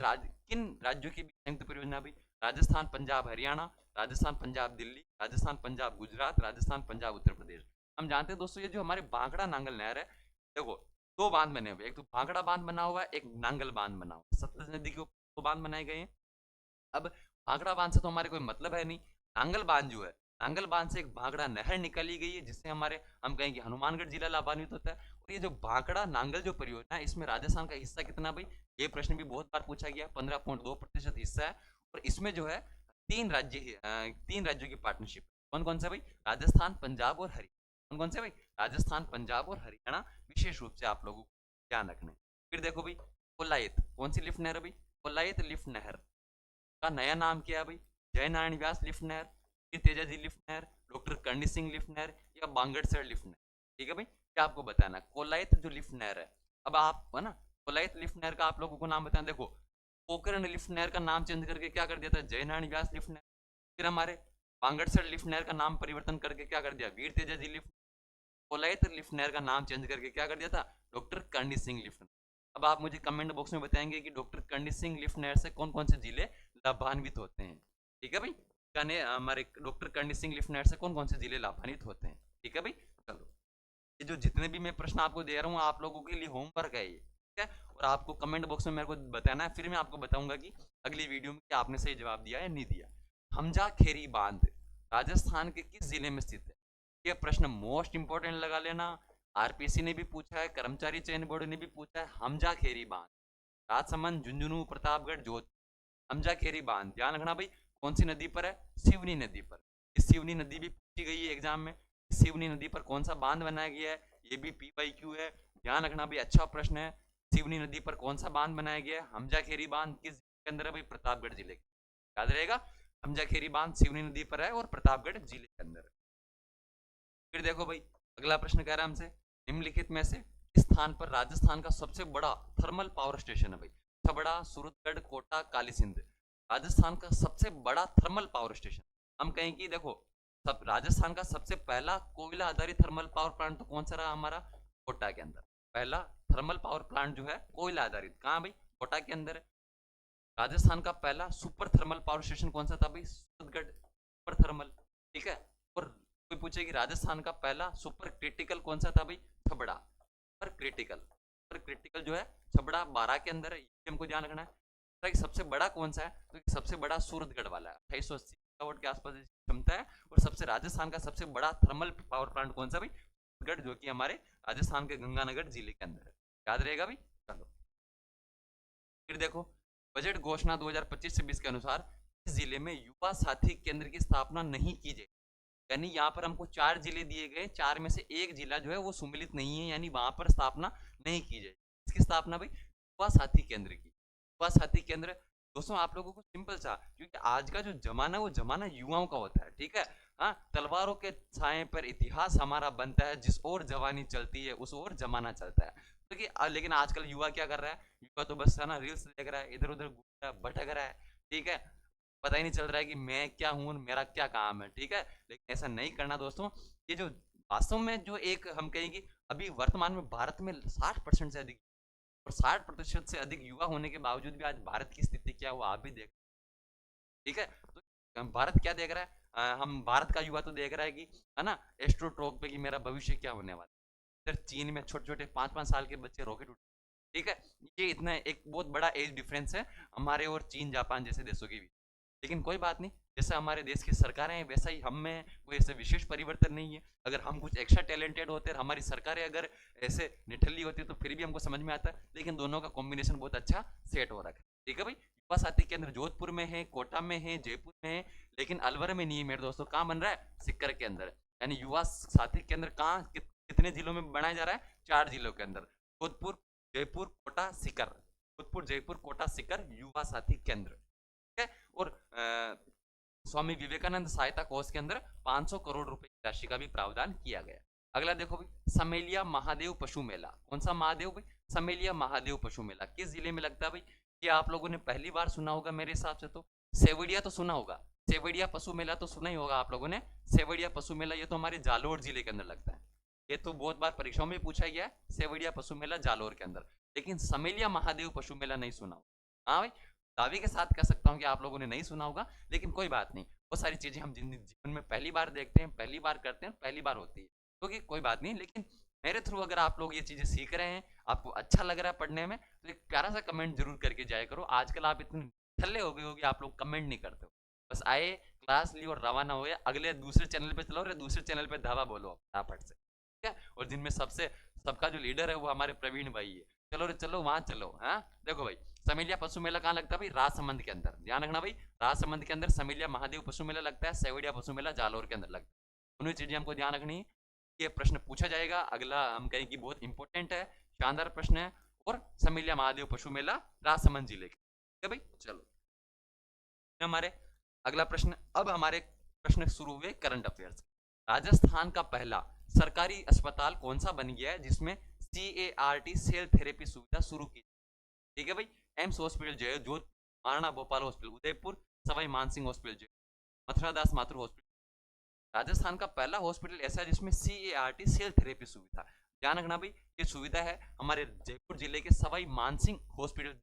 किन राज्यों की संयुक्त परियोजना भी? राजस्थान, पंजाब, हरियाणा, राजस्थान, पंजाब, दिल्ली, राजस्थान, पंजाब, गुजरात, राजस्थान, पंजाब, उत्तर प्रदेश। हम जानते हैं दोस्तों ये जो हमारे भाखड़ा नांगल नहर है, देखो 2 बांध बने हुए, एक तो भाखड़ा बांध बना हुआ है, एक नांगल बांध बना हुआ है। सतलज नदी के ऊपर 2 बांध बनाए गए हैं। अब भाखड़ा बांध से तो हमारे कोई मतलब है नहीं। नांगल बांध जो है, नांगल बांध से एक भाखड़ा नहर निकाली गई है जिससे हमारे हम कहेंगे हनुमानगढ़ जिला लाभान्वित होता है। और ये जो भाखड़ा नांगल जो परियोजना है इसमें राजस्थान का हिस्सा कितना भाई? ये प्रश्न भी बहुत बार पूछा गया, 15.2% हिस्सा है। और इसमें जो है 3 राज्यों की पार्टनरशिप। कौन कौन सा भाई? राजस्थान, पंजाब और हरियाणा। कौन कौन से भाई? राजस्थान, पंजाब और हरियाणा, विशेष रूप से आप लोगों को ध्यान रखना है। फिर देखो भाई कोलायत, कौन सी लिफ्ट नहर है भाई? कोलायत लिफ्ट नहर का नया नाम क्या है भाई? जय नारायण व्यास लिफ्ट नहर, फिर तेजाजी लिफ्ट नहर, डॉक्टर करणी सिंह लिफ्ट नहर या बांगड़सर लिफ्ट नहर। ठीक है भाई, क्या आपको बताना? कोलायत जो लिफ्ट नहर है, अब आप है ना कोलायत लिफ्ट नहर का आप लोगों को नाम बताना। देखो पोखरण लिफ्ट नहर का नाम चेंज करके क्या कर दिया था? जय नारायण व्यास लिफ्ट नहर। फिर हमारे बांगड़सर लिफ्ट नहर का नाम परिवर्तन करके क्या कर दिया? वीर तेजाजी लिफ्ट। कोलायत लिफ्ट नहर का नाम चेंज करके क्या कर दिया था? Doctor Karni Singh lift. अब आप मुझे कमेंट बॉक्स में बताएंगे कि डॉक्टर करणी सिंह लिफ्ट नहर से कौन कौन से जिले लाभान्वित होते हैं। ठीक है भाई, कहने हमारे डॉक्टर करणी सिंह लिफ्ट नहर से कौन कौन से जिले लाभान्वित होते हैं। ठीक है भाई, चलो ये जो जितने भी मैं प्रश्न आपको दे रहा हूँ आप लोगों के लिए होमवर्क है ये, ठीक है। और आपको कमेंट बॉक्स में मेरे को बताना है, फिर मैं आपको बताऊंगा कि अगली वीडियो में क्या आपने सही जवाब दिया या नहीं दिया। हमजा खेरी बांध राजस्थान के किस जिले में स्थित है? ये प्रश्न मोस्ट इंपोर्टेंट लगा लेना। आरपीसी ने भी पूछा है, कर्मचारी चयन बोर्ड ने भी पूछा है। हमजा खेरी बांध राजसमंद, झुंझुनू, प्रतापगढ़, जोधपुर। हमजा खेरी बांध ध्यान रखना भाई, कौन सी नदी पर है? सिवनी नदी पर। इस सिवनी नदी भी पूछी गई है एग्जाम में। सिवनी नदी पर कौन सा बांध बनाया गया है? ये भी PYQ है, ध्यान रखना भाई, अच्छा प्रश्न है। सिवनी नदी पर कौन सा बांध बनाया गया है? हमजा खेरी बांध किस जिले के अंदर है भाई? प्रतापगढ़ जिले के। याद रहेगा, हमजा खेरी बांध सिवनी नदी पर है और प्रतापगढ़ जिले के अंदर है। फिर देखो भाई अगला प्रश्न कह रहा है हमसे, निम्नलिखित में से इस स्थान पर राजस्थान का सबसे बड़ा थर्मल पावर स्टेशन है भाई? छबड़ा, सूरतगढ़, कोटा, काली सिंध। राजस्थान का सबसे बड़ा थर्मल पावर स्टेशन, हम कहें कि देखो सब राजस्थान का सबसे पहला कोयला आधारित थर्मल पावर प्लांट तो कौन सा रहा? हमारा कोटा के अंदर। पहला थर्मल पावर प्लांट जो है कोयला आधारित कहाँ भाई? कोटा के अंदर है। राजस्थान का पहला सुपर थर्मल पावर स्टेशन कौन सा था भाई? Suratgarh super thermal. ठीक है, और कोई पूछे कि राजस्थान का पहला सुपर क्रिटिकल कौन सा था भाई? Chhabra super critical. Super critical जो है छबड़ा 12 के अंदर है, ये हमको ध्यान रखना है। तो सबसे बड़ा कौन सा है? तो सबसे बड़ा सूरतगढ़ वाला है, 2880 मेगावाट के आसपास क्षमता है। और सबसे राजस्थान का सबसे बड़ा थर्मल पावर प्लांट कौन सा भाई? सूरतगढ़, जो कि हमारे राजस्थान के गंगानगर जिले के अंदर है। याद रहेगा भाई, चलो फिर देखो बजट घोषणा 2025-26 के अनुसार इस जिले में युवा साथी केंद्र की स्थापना नहीं की जाए। यानी यहाँ पर हमको 4 जिले दिए गए, 4 में से एक जिला जो है वो सम्मिलित नहीं है, यानी वहां पर स्थापना नहीं की जाए। इसकी स्थापना भाई युवा साथी केंद्र की। युवा साथी केंद्र दोस्तों आप लोगों को सिंपल सा, क्योंकि आज का जो जमाना है वो जमाना युवाओं का होता है, ठीक है। हाँ, तलवारों के छाए पर इतिहास हमारा बनता है, जिस ओर जवानी चलती है उस ओर जमाना चलता है। तो लेकिन आजकल युवा क्या कर रहा है? युवा तो बस है ना रील्स देख रहा है, इधर उधर घूम रहा है, भटक रहा है, ठीक है। पता ही नहीं चल रहा है कि मैं क्या हूँ, मेरा क्या काम है, ठीक है। लेकिन ऐसा नहीं करना दोस्तों। ये जो वास्तव में जो एक हम कहेंगे अभी वर्तमान में भारत में 60% से अधिक और 60% से अधिक युवा होने के बावजूद भी आज भारत की स्थिति क्या हुआ आप भी देख, ठीक है। तो भारत क्या देख रहा है? हम भारत का युवा तो देख रहा है कि है ना एस्ट्रोट्रॉक पे कि मेरा भविष्य क्या होने वाला है। इधर चीन में छोटे छोटे 5-5 साल के बच्चे रॉकेट उठ, ठीक है। ये इतना एक बहुत बड़ा एज डिफरेंस है हमारे और चीन जापान जैसे देशों के बीच। लेकिन कोई बात नहीं, जैसे हमारे देश की सरकारें हैं वैसा ही हम में कोई ऐसे विशेष परिवर्तन नहीं है। अगर हम कुछ एक्स्ट्रा टैलेंटेड होते हैं, हमारी सरकारें अगर ऐसे निठल्ली होती तो फिर भी हमको समझ में आता है, लेकिन दोनों का कॉम्बिनेशन बहुत अच्छा सेट हो रखा है। ठीक है भाई, युवा साथी केंद्र जोधपुर में है, कोटा में है, जयपुर में है, लेकिन अलवर में नहीं है मेरे दोस्तों। कहाँ बन रहा है? सीकर के अंदर। यानी युवा साथी केंद्र कहाँ कितने जिलों में बनाया जा रहा है? 4 जिलों के अंदर, जोधपुर, जयपुर, कोटा, सीकर। जोधपुर, जयपुर, कोटा, सीकर युवा साथी केंद्र। ठीक है। और स्वामी विवेकानंद सहायता कोष के अंदर 500 करोड़ रुपए की राशि का भी प्रावधान किया गया। अगला देखो भाई, समेलिया महादेव पशु मेला। कौन सा महादेव भाई? समेलिया महादेव पशु मेला किस जिले में लगता है भाई? ये आप लोगों ने पहली बार सुना होगा मेरे हिसाब से तो। सेवड़िया तो सुना होगा, सेवड़िया पशु मेला तो सुना ही होगा आप लोगों ने। सेवड़िया पशु मेला ये तो हमारे जालोर जिले के अंदर लगता है। ये तो बहुत बार परीक्षाओं में पूछा गया है, सेवड़िया पशु मेला जालोर के अंदर। लेकिन समेलिया महादेव पशु मेला नहीं सुना होगा। हाँ भाई, दावे के साथ कह सकता हूँ कि आप लोगों ने नहीं सुना होगा, लेकिन कोई बात नहीं। बहुत सारी चीजें हम जीवन में पहली बार देखते हैं, पहली बार करते हैं, पहली बार होती है, क्योंकि कोई बात नहीं। लेकिन मेरे थ्रू अगर आप लोग ये चीजें सीख रहे हैं, आपको अच्छा लग रहा है पढ़ने में, तो एक प्यारा सा कमेंट जरूर करके जाया करो। आजकल आप इतने ठल्ले हो गए हो कि आप लोग कमेंट नहीं करते हो, बस आए, क्लास ली और रवाना हो गए, अगले दूसरे चैनल पे चलो और दूसरे चैनल पे धावा बोलो फटाफट से। ठीक है। और जिनमें सबका जो लीडर है वो हमारे प्रवीण भाई है। चलो रे चलो, वहां चलो। हाँ देखो भाई, समेलिया पशु मेला कहाँ लगता है भाई? राजसमंद के अंदर। ध्यान रखना भाई, राजसमंद के अंदर समेलिया महादेव पशु मेला लगता है, सेवड़िया पशु मेला जालोर के अंदर लगता है। दोनों चीजें हमको ध्यान रखनी है। ये प्रश्न पूछा जाएगा, अगला हम कहें कि बहुत इंपॉर्टेंट है, शानदार प्रश्न है। और समेलिया महादेव पशु मेला राजसमंद जिले के। ठीक है भाई, चलो हमारे अगला प्रश्न। अब हमारे प्रश्न शुरू हुए करंट अफेयर्स। राजस्थान का पहला सरकारी अस्पताल कौन सा बन गया है जिसमें CART सेल थेरेपी सुविधा शुरू की? ठीक है भाई, AIIMS hospital Jodhpur, Maharana Bhopal hospital Udaipur, Sawai Mansingh hospital Jaipur, Mathura Das Mathur hospital. Rajasthan का पहला हॉस्पिटल ऐसा है जिसमें CART सेल थेरेपी सुविधा। ध्यान रखना भाई, ये सुविधा है हमारे जयपुर जिले के सवाई मानसिंह हॉस्पिटल,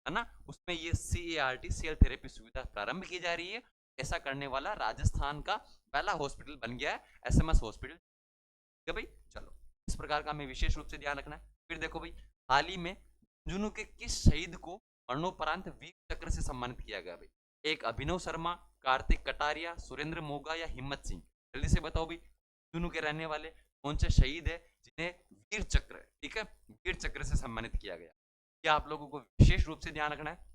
है ना, उसमें ये CART सेल थेरेपी सुविधा प्रारंभ की जा रही है। ऐसा करने वाला राजस्थान का पहला हॉस्पिटल बन गया है SMS हॉस्पिटल। ठीक है भाई, चलो इस प्रकार का हमें विशेष रूप से ध्यान रखना है। फिर देखो भाई, हाल ही में झुंझुनू के किस शहीद को मरणोपरांत वीर चक्र से सम्मानित किया गया भाई? एक अभिनव शर्मा, कार्तिक कटारिया, सुरेंद्र मोगा या हिम्मत सिंह? जल्दी से बताओ भाई, झुंझुनू के रहने वाले कौन से शहीद है जिन्हें वीर चक्र, ठीक है, वीर चक्र से सम्मानित किया गया? क्या आप लोगों को विशेष रूप से ध्यान रखना है।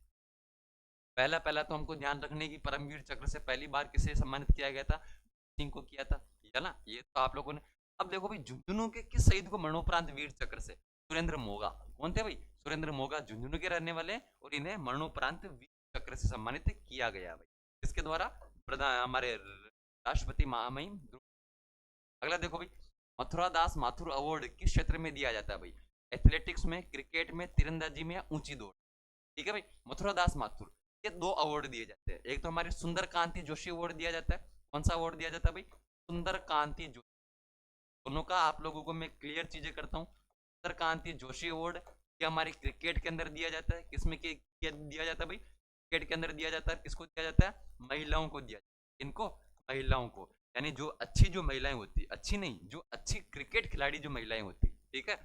पहला तो हमको ध्यान रखने की, परमवीर चक्र से पहली बार किसे सम्मानित किया गया था? सिंह को किया था, ठीक है ना, ये तो आप लोगों ने। अब देखो भाई, झुंझुनू के किस शहीद को मरणोपरांत वीर चक्र से? सुरेंद्र मोगा। कौन थे भाई? सुरेंद्र मोगा झुंझुनू के रहने वाले, और इन्हें मरणोपरांत वीर चक्र से सम्मानित किया गया भाई। इसके द्वारा प्रधान हमारे राष्ट्रपति महामहिम। अगला देखो भाई, मथुरा दास माथुर अवार्ड किस क्षेत्र में दिया जाता है भाई? एथलेटिक्स में, क्रिकेट में, तीरंदाजी में या ऊंची दौड़? ठीक है भाई, मथुरा दास माथुर, ये 2 अवार्ड दिए जाते हैं। एक तो हमारे सुंदर कांति जोशी अवार्ड दिया जाता है। कौन सा अवार्ड दिया जाता है भाई? सुंदर कांति जोशी। दोनों का आप लोगों को मैं क्लियर चीजें करता हूँ। सुंदर कांति जोशी अवार्ड ये हमारे क्रिकेट के अंदर दिया जाता है। किसमें दिया जाता है भाई? क्रिकेट के अंदर दिया जाता है। किसको दिया जाता है? महिलाओं को दिया जाता है। इनको महिलाओं को, यानी जो अच्छी जो महिलाएं होती, अच्छी नहीं, जो अच्छी क्रिकेट खिलाड़ी जो महिलाएं होती, ठीक है,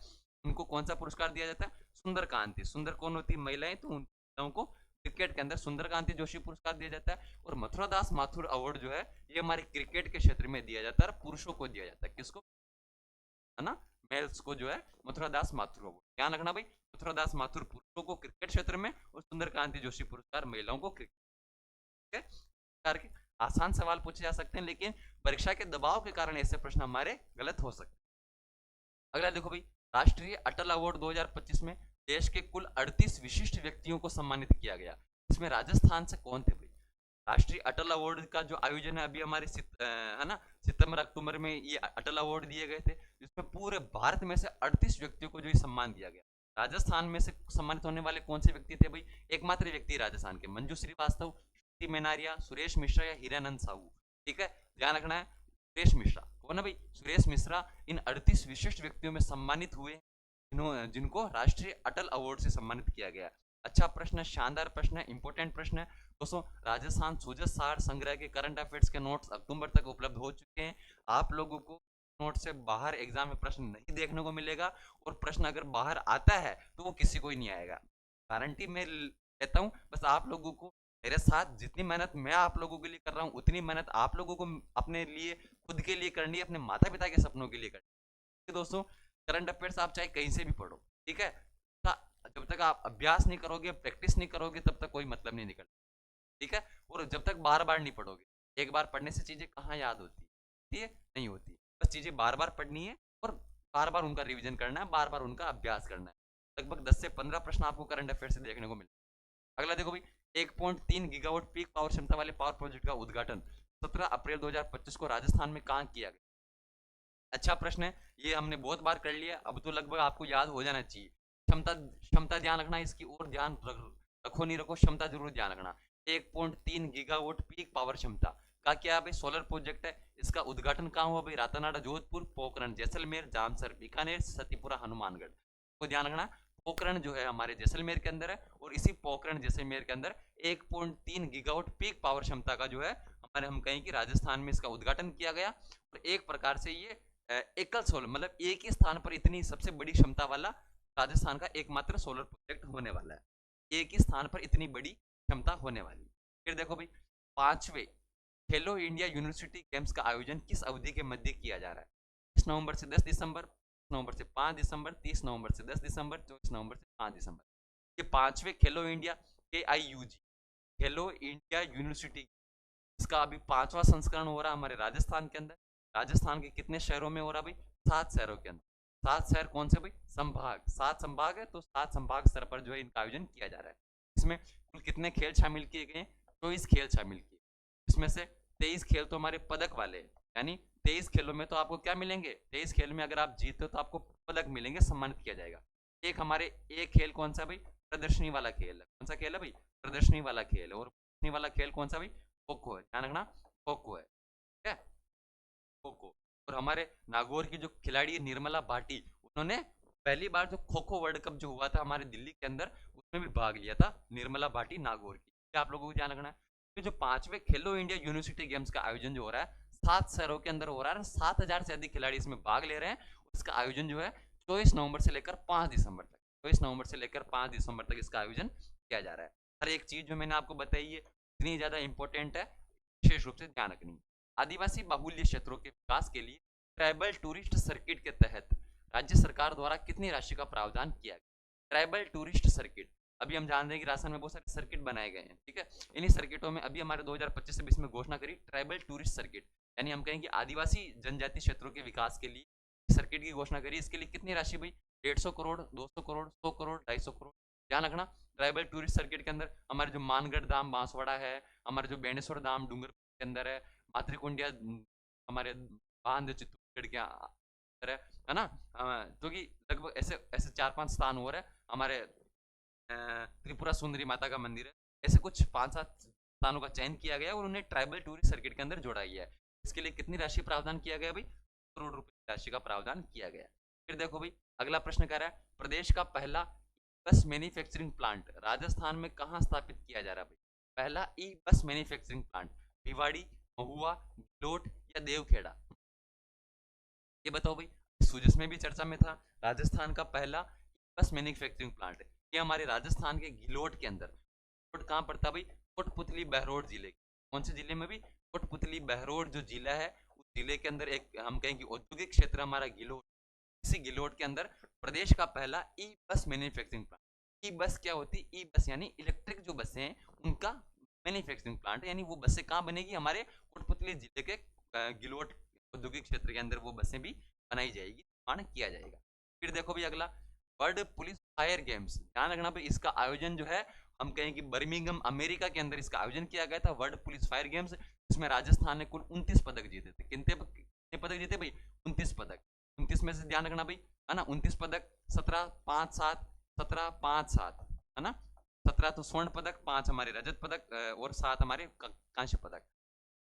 उनको कौन सा पुरस्कार दिया जाता है? सुंदर कांति। सुंदर कौन होती? महिलाएं, तो उन महिलाओं को क्रिकेट के अंदर सुंदर कांति जोशी पुरस्कार दिया जाता है। और मथुरा दास माथुर अवार्ड जो है ये हमारे क्रिकेट के क्षेत्र में दिया जाता है, पुरुषों को दिया जाता है। किसको? है ना, मेल्स को जो है मथुरा दास माथुर अवार्ड। ध्यान रखना भाई, मथुरा दास माथुर पुरुषों को क्रिकेट क्षेत्र में, और सुंदर कांति जोशी पुरस्कार महिलाओं को क्रिकेट के। आसान सवाल पूछे जा सकते हैं, लेकिन परीक्षा के दबाव के कारण ऐसे प्रश्न हमारे गलत हो सकते हैं। अगला देखो भाई, राष्ट्रीय अटल अवार्ड 2025 में देश के कुल 38 विशिष्ट व्यक्तियों को सम्मानित किया गया। इसमें राजस्थान से कौन थे भाई? राष्ट्रीय अटल अवार्ड का जो आयोजन है अभी हमारे है ना, सितंबर अक्टूबर में ये अटल अवार्ड दिए गए थे, जिसमें पूरे भारत में से 38 व्यक्तियों को जो ये सम्मान दिया गया। राजस्थान में से सम्मानित होने वाले कौन से व्यक्ति थे भाई? एकमात्र व्यक्ति राजस्थान के मंजू श्रीवास्तव, श्रुति मेनारिया, सुरेश मिश्रा या हीरानंद साहू। ठीक है, ध्यान रखना है, सुरेश मिश्रा। कौन है भाई? सुरेश मिश्रा इन 38 विशिष्ट व्यक्तियों में सम्मानित हुए, जिनको राष्ट्रीय अटल अवार्ड से सम्मानित किया गया। अच्छा प्रश्न है, शानदार प्रश्न है, इंपॉर्टेंट प्रश्न है दोस्तों। राजस्थान सूजत सार संग्रह के करंट अफेयर्स के नोट्स अक्टूबर तक उपलब्ध हो चुके हैं। आप लोगों को नोट से बाहर एग्जाम में प्रश्न नहीं देखने को मिलेगा, और प्रश्न अगर बाहर आता है तो वो किसी को ही नहीं आएगा, गारंटी मैं लेता हूँ। बस आप लोगों को मेरे साथ जितनी मेहनत मैं आप लोगों के लिए कर रहा हूँ उतनी मेहनत आप लोगों को अपने लिए, खुद के लिए करनी है, अपने माता पिता के सपनों के लिए करनी है। दोस्तों, करंट अफेयर्स आप चाहे कहीं से भी पढ़ो, ठीक है, जब तक आप अभ्यास नहीं करोगे, प्रैक्टिस नहीं करोगे, तब तक कोई मतलब नहीं निकलता, ठीक है। और जब तक बार बार नहीं पढ़ोगे, एक बार पढ़ने से चीजें कहाँ याद होती है, नहीं होती। बस चीजें बार बार पढ़नी है और बार बार उनका रिवीजन करना है, बार बार उनका अभ्यास करना है। लगभग 10 से 15 प्रश्न आपको करंट अफेयर से देखने को मिले। अगला देखो भाई, 1.3 गीगावाट पीक पावर क्षमता वाले पावर प्रोजेक्ट का उद्घाटन 17 अप्रैल 2025 को राजस्थान में कहाँ किया गया। अच्छा प्रश्न है, ये हमने बहुत बार कर लिया, अब तो लगभग आपको याद हो जाना चाहिए। क्षमता क्षमता ध्यान रखना, इसकी और ध्यान रखो नहीं रखो, क्षमता जरूर ध्यान रखना। 1.3 गीगावाट पीक पावर क्षमता का क्या है भाई, सोलर प्रोजेक्ट है। इसका उद्घाटन कहाँ हुआ भाई, रातानाडा जोधपुर, पोखरण जैसलमेर, जामसर बीकानेर, सतीपुरा हनुमानगढ़ को ध्यान रखना। पोखरण जो है हमारे जैसलमेर के अंदर है, और इसी पोखरण जैसलमेर के अंदर 1.3 गीगावाट पीक पावर क्षमता का जो है हमारे, हम कहें कि राजस्थान में इसका उद्घाटन किया गया। और एक प्रकार से ये एकल सोलर, मतलब एक ही स्थान पर इतनी सबसे बड़ी क्षमता वाला राजस्थान का एकमात्र सोलर प्रोजेक्ट होने वाला है। एक ही स्थान पर इतनी बड़ी क्षमता होने वाली। फिर देखो भाई, 5वें खेलो इंडिया यूनिवर्सिटी गेम्स का आयोजन किस अवधि के मध्य किया जा रहा है। 30 नवंबर से 10 दिसंबर, 30 नवंबर से 5 दिसंबर, 30 नवंबर से 10 दिसंबर, 24 नवंबर से 5 दिसंबर। ये 5वें खेलो इंडिया KIUG खेलो इंडिया यूनिवर्सिटी, इसका अभी 5वां संस्करण हो रहा है हमारे राजस्थान के अंदर। राजस्थान के कितने शहरों में हो रहा भाई, 7 शहरों के अंदर। 7 शहर कौन से भाई, संभाग, 7 संभाग है, तो 7 संभाग स्तर पर जो है इनका आयोजन किया जा रहा है। इसमें कुल कितने खेल शामिल किए गए, 24 खेल शामिल किए। इसमें से 23 खेल तो हमारे पदक वाले हैं, यानी 23 खेलों में तो आपको क्या मिलेंगे, 23 खेल में अगर आप जीते हो तो आपको पदक मिलेंगे, सम्मानित किया जाएगा। एक हमारे एक खेल कौन सा भाई, प्रदर्शनी वाला खेल है। कौन सा खेल है भाई, प्रदर्शनी वाला खेल है। और प्रदर्शनी वाला खेल कौन सा भाई, खो खो है, ध्यान रखना, खो खो है, ठीक है, खो खो। और हमारे नागौर की जो खिलाड़ी निर्मला भाटी, उन्होंने पहली बार जो खो खो वर्ल्ड कप जो हुआ था हमारे दिल्ली के अंदर, उसमें भी भाग लिया था, निर्मला भाटी नागौर की। आप लोगों को ध्यान रखना है। तो जो 5वें खेलो इंडिया यूनिवर्सिटी गेम्स का आयोजन जो हो रहा है 7 शहरों के अंदर हो रहा है, 7,000 से अधिक खिलाड़ी इसमें भाग ले रहे हैं। इसका आयोजन जो है 24 नवंबर से लेकर 5 दिसंबर तक, 24 नवंबर से लेकर 5 दिसंबर तक इसका आयोजन किया जा रहा है। हर एक चीज जो मैंने आपको बताई है इतनी ज्यादा इंपॉर्टेंट है, विशेष रूप से ध्यान रखनी। आदिवासी बाहुल्य क्षेत्रों के विकास के लिए ट्राइबल टूरिस्ट सर्किट के तहत राज्य सरकार द्वारा कितनी राशि का प्रावधान किया गया। ट्राइबल टूरिस्ट सर्किट, अभी हम जान रहे हैं कि राजस्थान में बहुत सारे सर्किट बनाए गए हैं, ठीक है। इन्हीं सर्किटों में अभी हमारे 2025 से 20 में घोषणा करी ट्राइबल टूरिस्ट सर्किट, यानी हम कहेंगे आदिवासी जनजाति क्षेत्रों के विकास के लिए सर्किट की घोषणा करी। इसके लिए कितनी राशि भाई, 150 करोड़, 200 करोड़, 100 करोड़, 250 करोड़। ध्यान रखना, ट्राइबल टूरिस्ट सर्किट के अंदर हमारे जो मानगढ़ धाम बांसवाड़ा है, हमारे जो बेणेश्वर धाम डूंगर के अंदर है, मातृकुंडिया हमारे बांध चित्तौड़गढ़ के अंदर है ना, जो कि लगभग ऐसे ऐसे 4-5 स्थान हो रहे हैं। हमारे त्रिपुरा सुंदरी माता का मंदिर है। ऐसे कुछ 5-7 स्थानों का चयन किया गया और उन्हें ट्राइबल टूरिस्ट सर्किट के अंदर जोड़ा गया है। इसके लिए कितनी राशि प्रावधान किया गया भाई, करोड़ रुपए की राशि का प्रावधान किया गया। फिर देखो भाई, अगला प्रश्न कह रहा है प्रदेश का पहला बस मैन्युफैक्चरिंग प्लांट राजस्थान में कहाँ स्थापित किया जा रहा है भाई। पहला ई बस मैन्युफैक्चरिंग प्लांट भिवाड़ी, महुआ, गलोट या देवखेड़ा, ये बताओ भाई। सूजस में भी चर्चा में था, राजस्थान का पहला बस मैन्युफैक्चरिंग प्लांट है ये हमारे राजस्थान के गिलोट के अंदर। गिलोट कहाँ पड़ता भाई, कोटपुतली बहरोड जिले, कौन से जिले में भी, कोटपुतली बहरोड जो जिला है उस जिले के अंदर एक हम कहेंगे औद्योगिक क्षेत्र हमारा गिलोट। इसी गिलोट के अंदर प्रदेश का पहला ई बस मैन्युफैक्चरिंग प्लांट। ई बस क्या होती है, ई बस यानी इलेक्ट्रिक जो बसें हैं उनका मैन्युफैक्चरिंग प्लांट, यानी वो बसें कहाँ बनेगी, हमारे कोटपुतली जिले के गिलोट औद्योगिक क्षेत्र के अंदर वो बसें भी बनाई जाएगी, निर्माण किया जाएगा। फिर देखो भी अगला, वर्ल्ड पुलिस फायर गेम्स, ध्यान रखना भाई, इसका आयोजन जो है हम कहें कि बर्मिंघम अमेरिका के अंदर इसका आयोजन किया गया था, वर्ल्ड पुलिस फायर गेम्स। इसमें राजस्थान ने कुल 29 पदक जीते थे। कितने पदक जीते भाई, 29 पदक। 29 में से ध्यान रखना भाई, है ना, 29 पदक, 17 5 7, 17 5 7, है ना, 17 तो स्वर्ण पदक, 5 हमारे रजत पदक और 7 हमारे कांस्य पदक।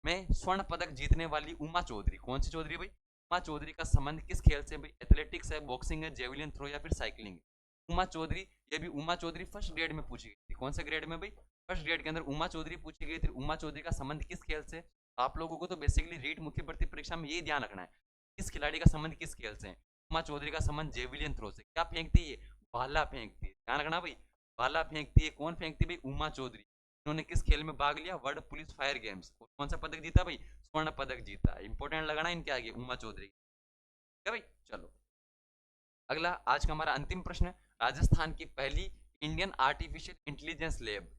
में स्वर्ण पदक जीतने वाली उमा चौधरी, कौन सी चौधरी भाई, उमा चौधरी का संबंध किस खेल से भाई, एथलेटिक्स है, बॉक्सिंग है, जेवलिन थ्रो या फिर साइकिलिंग। उमा चौधरी, ये भी उमा चौधरी फर्स्ट ग्रेड में पूछी गई थी। कौन से ग्रेड में भाई, फर्स्ट ग्रेड के अंदर उमा चौधरी पूछी गई थी। उमा चौधरी का संबंध किस खेल से, आप लोगों को तो बेसिकली रीट मुख्य भर्ती परीक्षा में यही ध्यान रखना है, किस खिलाड़ी का संबंध किस खेल से। उमा चौधरी का संबंध जेवलिन थ्रो से। क्या फेंकती है, भाला फेंकती है, ध्यान रखना भाई, भाला फेंकती है। कौन फेंकती है भाई, उमा चौधरी। इन्होंने किस खेल में भाग लिया? World police fire games. कौन सा पदक जीता भाई? स्वर्ण पदक जीता। इंपॉर्टेंट लगाना इनके आगे, उमा चौधरी। ठीक है भाई, चलो अगला आज का हमारा अंतिम प्रश्न है, राजस्थान की पहली इंडियन आर्टिफिशियल इंटेलिजेंस लैब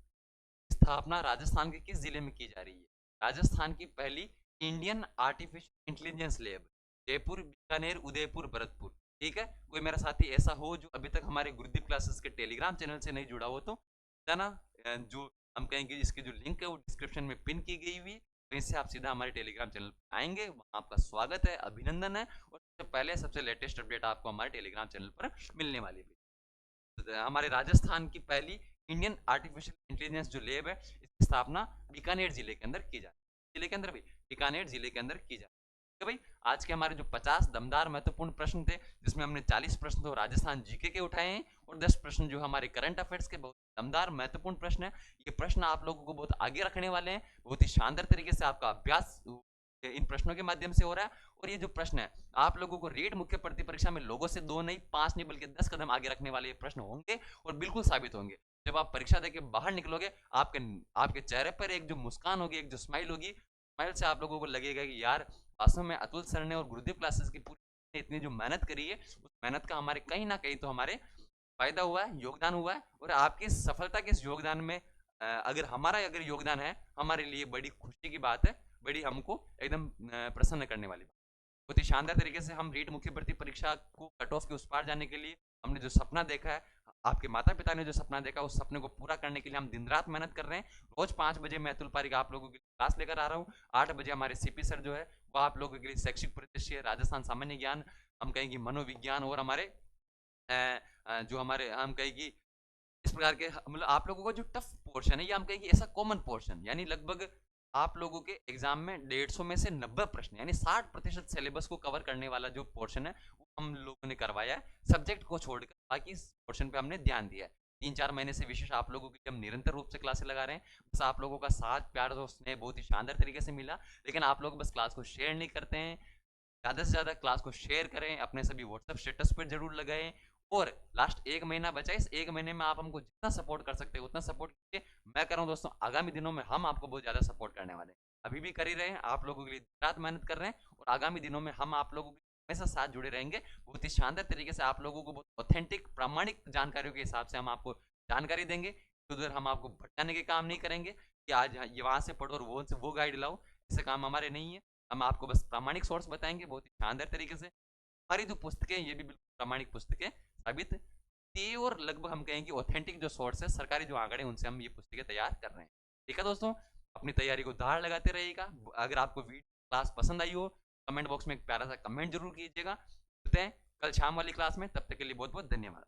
स्थापना राजस्थान के किस जिले में की जा रही है? राजस्थान की पहली Indian artificial intelligence lab, Jaipur, Bikaner, Udaipur, Bharatpur. ठीक है, कोई मेरा साथी ऐसा हो जो अभी तक हमारे गुरुदीप क्लासेस के टेलीग्राम चैनल से नहीं जुड़ा हो तो ना, जो हम कहेंगे इसकी जो लिंक है वो डिस्क्रिप्शन में पिन की गई हुई है, वहीं से आप सीधा हमारे टेलीग्राम चैनल पर आएंगे, वहाँ आपका स्वागत है, अभिनंदन है, और सबसे पहले सबसे लेटेस्ट अपडेट आपको हमारे टेलीग्राम चैनल पर मिलने वाली है। हमारे राजस्थान की पहली इंडियन आर्टिफिशियल इंटेलिजेंस जो लैब है, इसकी स्थापना बीकानेर जिले के अंदर की जाए, जिले के अंदर भी बीकानेर जिले के अंदर की जाए। तो भाई आज के हमारे जो 50 दमदार महत्वपूर्ण प्रश्न थे, जिसमें हमने 40 प्रश्न तो राजस्थान जीके के उठाए हैं और 10 प्रश्न जो हमारे करंट अफेयर्स के बहुत दमदार महत्वपूर्ण प्रश्न है। ये प्रश्न आप लोगों को बहुत आगे रखने वाले हैं, बहुत ही शानदार तरीके से आपका अभ्यास इन प्रश्नों के माध्यम से हो रहा है। और ये जो प्रश्न है आप लोगों को रेट मुख्य प्रति परीक्षा में लोगों से 2 नहीं 5 नहीं बल्कि 10 कदम आगे रखने वाले ये प्रश्न होंगे और बिल्कुल साबित होंगे। जब आप परीक्षा देके बाहर निकलोगे, आपके आपके चेहरे पर एक जो मुस्कान होगी, एक जो स्माइल होगी, स्माइल से आप लोगों को लगेगा कि यार वास्तव में अतुल सर ने और गुरुदेव क्लासेस की पूरी इतनी जो मेहनत करी है, उस मेहनत का हमारे कहीं ना कहीं तो हमारे फायदा हुआ है, योगदान हुआ है। और आपकी सफलता के इस योगदान में अगर योगदान है, हमारे लिए बड़ी खुशी की बात है, बड़ी हमको एकदम प्रसन्न करने वाली बात। बहुत ही शानदार तरीके से हम रीट मुख्य भर्ती परीक्षा को कट ऑफ के उस पार जाने के लिए हमने जो सपना देखा है, आपके माता पिता ने जो सपना देखा, उस सपने को पूरा करने के लिए हम दिन रात मेहनत कर रहे हैं। रोज 5 बजे मैं अतुल पारिक आप लोगों की क्लास लेकर आ रहा हूँ। 8 बजे हमारे सीपी सर जो है वो आप लोगों के लिए शैक्षिक परिदृश्य, राजस्थान सामान्य ज्ञान, हम कहेंगे मनोविज्ञान, और हमारे जो हमारे हम कहेंगे इस प्रकार के मतलब आप लोगों का जो टफ पोर्शन है, ये हम कहेंगे ऐसा कॉमन पोर्शन, यानी लगभग आप लोगों के एग्जाम में 150 में से 90 प्रश्न यानी 60% सिलेबस को कवर करने वाला जो पोर्शन है वो हम लोगों ने करवाया है, सब्जेक्ट को छोड़कर बाकी पोर्शन पे हमने ध्यान दिया है। 3-4 महीने से विशेष आप लोगों की हम निरंतर रूप से क्लासेस लगा रहे हैं। बस आप लोगों का साथ प्यार और स्नेह बहुत ही शानदार तरीके से मिला, लेकिन आप लोग बस क्लास को शेयर नहीं करते हैं। ज़्यादा से ज़्यादा क्लास को शेयर करें, अपने सभी व्हाट्सएप स्टेटस पर जरूर लगाएं, और लास्ट 1 महीना बचा है, इस 1 महीने में आप हमको जितना सपोर्ट कर सकते हैं उतना सपोर्ट कीजिए। मैं कर रहा हूँ दोस्तों, आगामी दिनों में हम आपको बहुत ज़्यादा सपोर्ट करने वाले हैं, अभी भी कर ही रहे हैं, आप लोगों के लिए रात मेहनत कर रहे हैं, और आगामी दिनों में हम आप लोगों के हमेशा साथ जुड़े रहेंगे। बहुत ही शानदार तरीके से आप लोगों को बहुत ऑथेंटिक प्रामाणिक जानकारियों के हिसाब से हम आपको जानकारी देंगे। उधर हम आपको भटकाने के काम नहीं करेंगे कि आज ये वहाँ से पढ़ो और वो गाइड लाओ, ऐसे काम हमारे नहीं है। हम आपको बस प्रामाणिक सोर्स बताएंगे बहुत ही शानदार तरीके से। हमारी जो पुस्तकें ये भी बिल्कुल प्रामाणिक पुस्तकें साबित थी, और लगभग हम कहेंगे ऑथेंटिक जो सोर्स है, सरकारी जो आंकड़े, उनसे हम ये पुस्तकें तैयार कर रहे हैं। ठीक है दोस्तों, अपनी तैयारी को दाढ़ लगाते रहिएगा। अगर आपको वीडियो क्लास पसंद आई हो, कमेंट बॉक्स में एक प्यारा सा कमेंट जरूर कीजिएगा। मिलते हैं कल शाम वाली क्लास में, तब तक के लिए बहुत बहुत धन्यवाद।